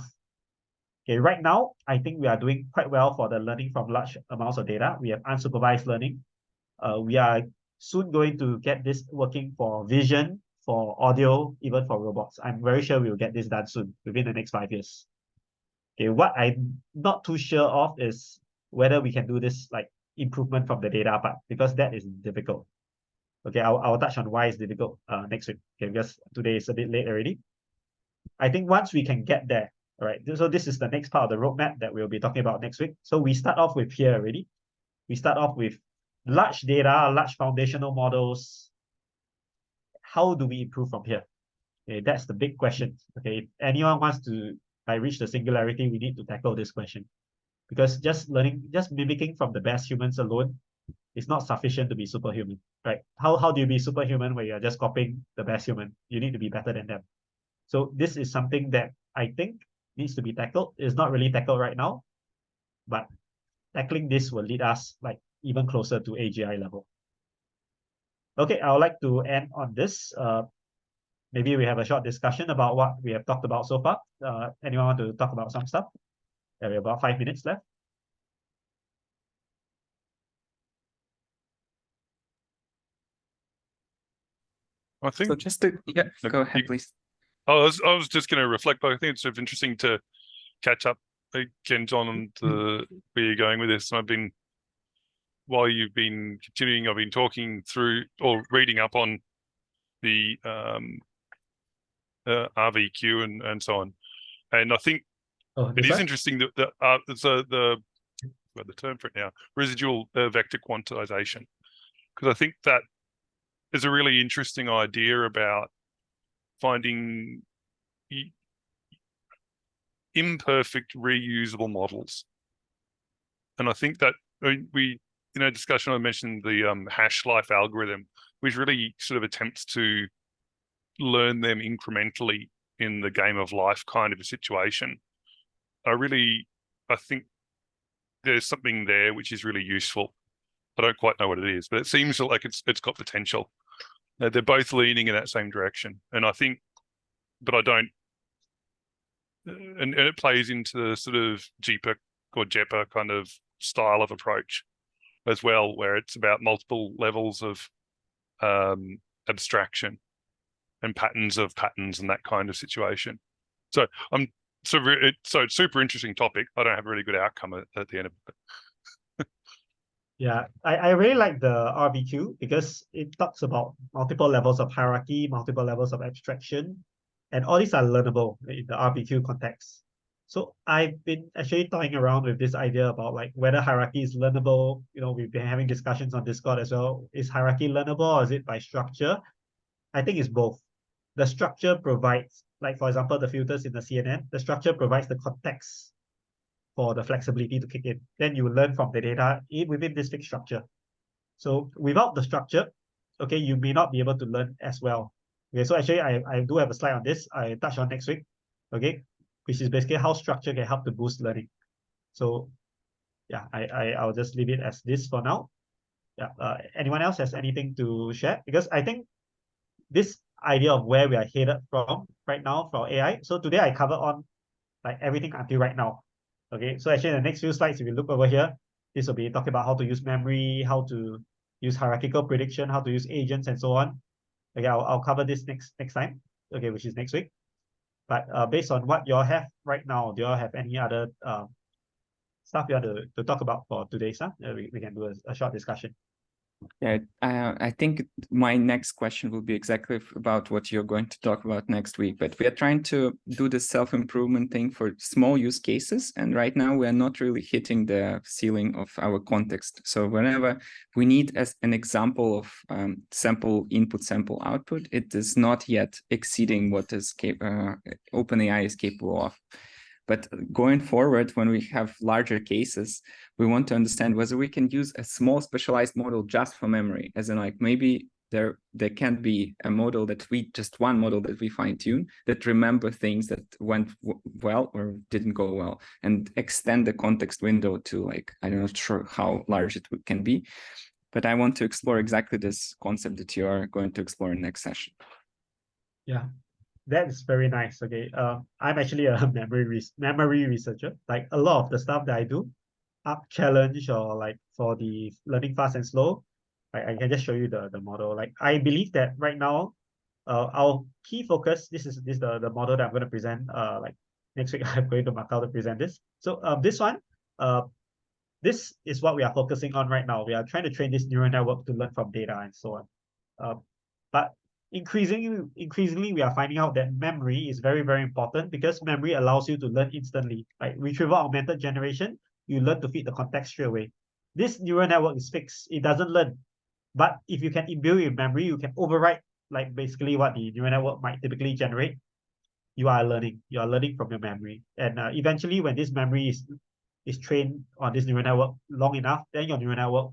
Okay, right now I think we are doing quite well for the learning from large amounts of data. We have unsupervised learning. We are soon going to get this working for vision, for audio, even for robots. I'm very sure we will get this done soon, within the next 5 years. Okay, what I'm not too sure of is whether we can do this like improvement from the data part, because that is difficult. Okay, I'll touch on why it's difficult next week. Okay, because today is a bit late already. I think once we can get there, all right, so this is the next part of the roadmap that we'll be talking about next week. So we start off with here already. We start off with large data, large foundational models. How do we improve from here? Okay, that's the big question. Okay, if anyone wants to reach the singularity, we need to tackle this question. Because just mimicking from the best humans alone is not sufficient to be superhuman, right? How do you be superhuman when you're just copying the best human? You need to be better than them. So this is something that I think needs to be tackled. It's not really tackled right now, but tackling this will lead us like even closer to AGI level. Okay, I would like to end on this. Maybe we have a short discussion about what we have talked about so far. Anyone want to talk about some stuff? We have about 5 minutes left. I think. So just to, yeah, go ahead, please. I was just going to reflect, but I think it's sort of interesting to catch up again, John, on where you're going with this. And while you've been continuing, I've been talking through or reading up on the RVQ and so on. And I think it is interesting that the term for it now, residual vector quantization, because I think that is a really interesting idea about finding imperfect reusable models. And I think that we, in our discussion, I mentioned the hash life algorithm, which really sort of attempts to learn them incrementally in the game of life kind of a situation. I think there's something there which is really useful. I don't quite know what it is, but it seems like it's got potential. They're both leaning in that same direction, and I think, but I don't, and it plays into the sort of JEPA or JEPA kind of style of approach as well, where it's about multiple levels of abstraction and patterns of patterns and that kind of situation. So it's super interesting topic. I don't have a really good outcome at the end of it. Yeah, I really like the RVQ because it talks about multiple levels of hierarchy, multiple levels of abstraction, and all these are learnable in the RVQ context. So I've been actually toying around with this idea about like whether hierarchy is learnable. We've been having discussions on Discord as well. Is hierarchy learnable or is it by structure? I think it's both. The structure provides, like for example, the filters in the CNN, the structure provides the context for the flexibility to kick in. Then you learn from the data within this fixed structure. So without the structure, okay, you may not be able to learn as well. Okay, so actually I do have a slide on this. I touch on next week, okay, which is basically how structure can help to boost learning. So yeah, I'll just leave it as this for now. Yeah, anyone else has anything to share? Because I think this idea of where we are headed from right now for AI. So today I cover on like everything until right now. Okay, so actually the next few slides, if you look over here, this will be talking about how to use memory, how to use hierarchical prediction, how to use agents, and so on. Okay, I'll cover this next time. Okay, which is next week. But based on what you all have right now, do you all have any other stuff you want to talk about for today's? We can do a short discussion. Yeah, I think my next question will be exactly about what you're going to talk about next week. But we are trying to do the self-improvement thing for small use cases. And right now we are not really hitting the ceiling of our context. So whenever we need as an example of sample input, sample output, it is not yet exceeding what is OpenAI is capable of. But going forward, when we have larger cases, we want to understand whether we can use a small specialized model just for memory, as in like maybe there can be a model that one model that we fine tune that remember things that went well or didn't go well, and extend the context window to like, I'm not sure how large it can be, but I want to explore exactly this concept that you are going to explore in next session. Yeah. That's very nice. Okay. I'm actually a memory researcher. Like a lot of the stuff that I do, up challenge or like for the learning fast and slow, I can just show you the model. Like I believe that right now, our key focus, this is the model that I'm going to present. Like next week I'm going to Macau to present this. So this one, this is what we are focusing on right now. We are trying to train this neural network to learn from data and so on. But increasingly, we are finding out that memory is very, very important because memory allows you to learn instantly. Like retrieval augmented generation, you learn to feed the context straight away. This neural network is fixed. It doesn't learn. But if you can imbue it with memory, you can override like basically what the neural network might typically generate. You are learning. You are learning from your memory. And eventually, when this memory is trained on this neural network long enough, then your neural network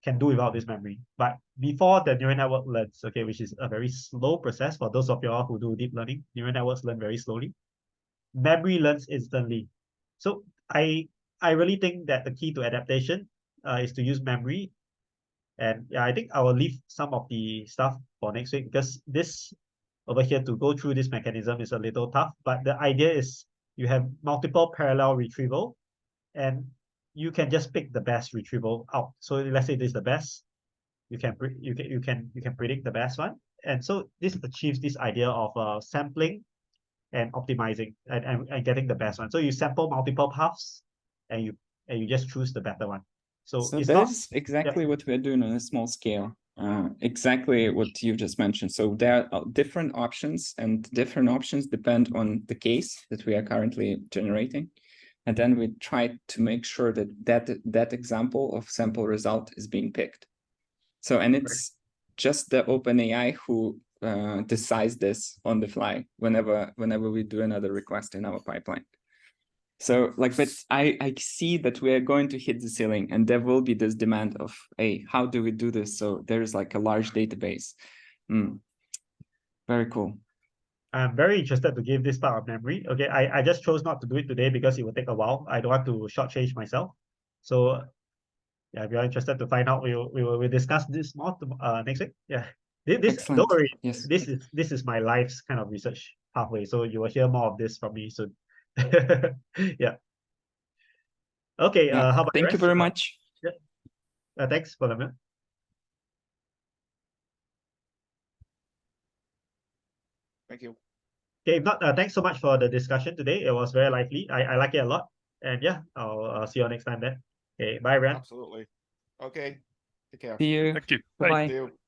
can do without this memory. But before the neural network learns, okay, which is a very slow process for those of y'all who do deep learning, neural networks learn very slowly. Memory learns instantly. So I really think that the key to adaptation is to use memory. And yeah, I think I will leave some of the stuff for next week because this over here to go through this mechanism is a little tough. But the idea is you have multiple parallel retrieval and you can just pick the best retrieval out. So let's say this is the best, you can predict the best one, and so this achieves this idea of sampling and optimizing and getting the best one. So you sample multiple paths and you just choose the better one. So it's that not is exactly what we're doing on a small scale. Exactly what you just mentioned. So there are different options, and different options depend on the case that we are currently generating. And then we try to make sure that example of sample result is being picked. So, and it's just the OpenAI who decides this on the fly whenever we do another request in our pipeline. So like, but I see that we are going to hit the ceiling, and there will be this demand of, hey, how do we do this? So there's like a large database. Very cool. I'm very interested to give this part of memory. Okay, I just chose not to do it today because it will take a while. I don't want to shortchange myself. So yeah, if you're interested to find out, we'll discuss this more next week. Yeah. This Excellent. don't worry. Yes. This is my life's kind of research pathway. So you will hear more of this from me soon. Yeah. Okay, Yeah. how about Thank you very much. Yeah. Thanks for the minute. Thank you. Okay, if not, thanks so much for the discussion today. It was very lively. I like it a lot. And yeah, I'll see you next time then. Okay, bye, everyone. Absolutely. Okay. Take care. See you. Thank you. Bye-bye. See you.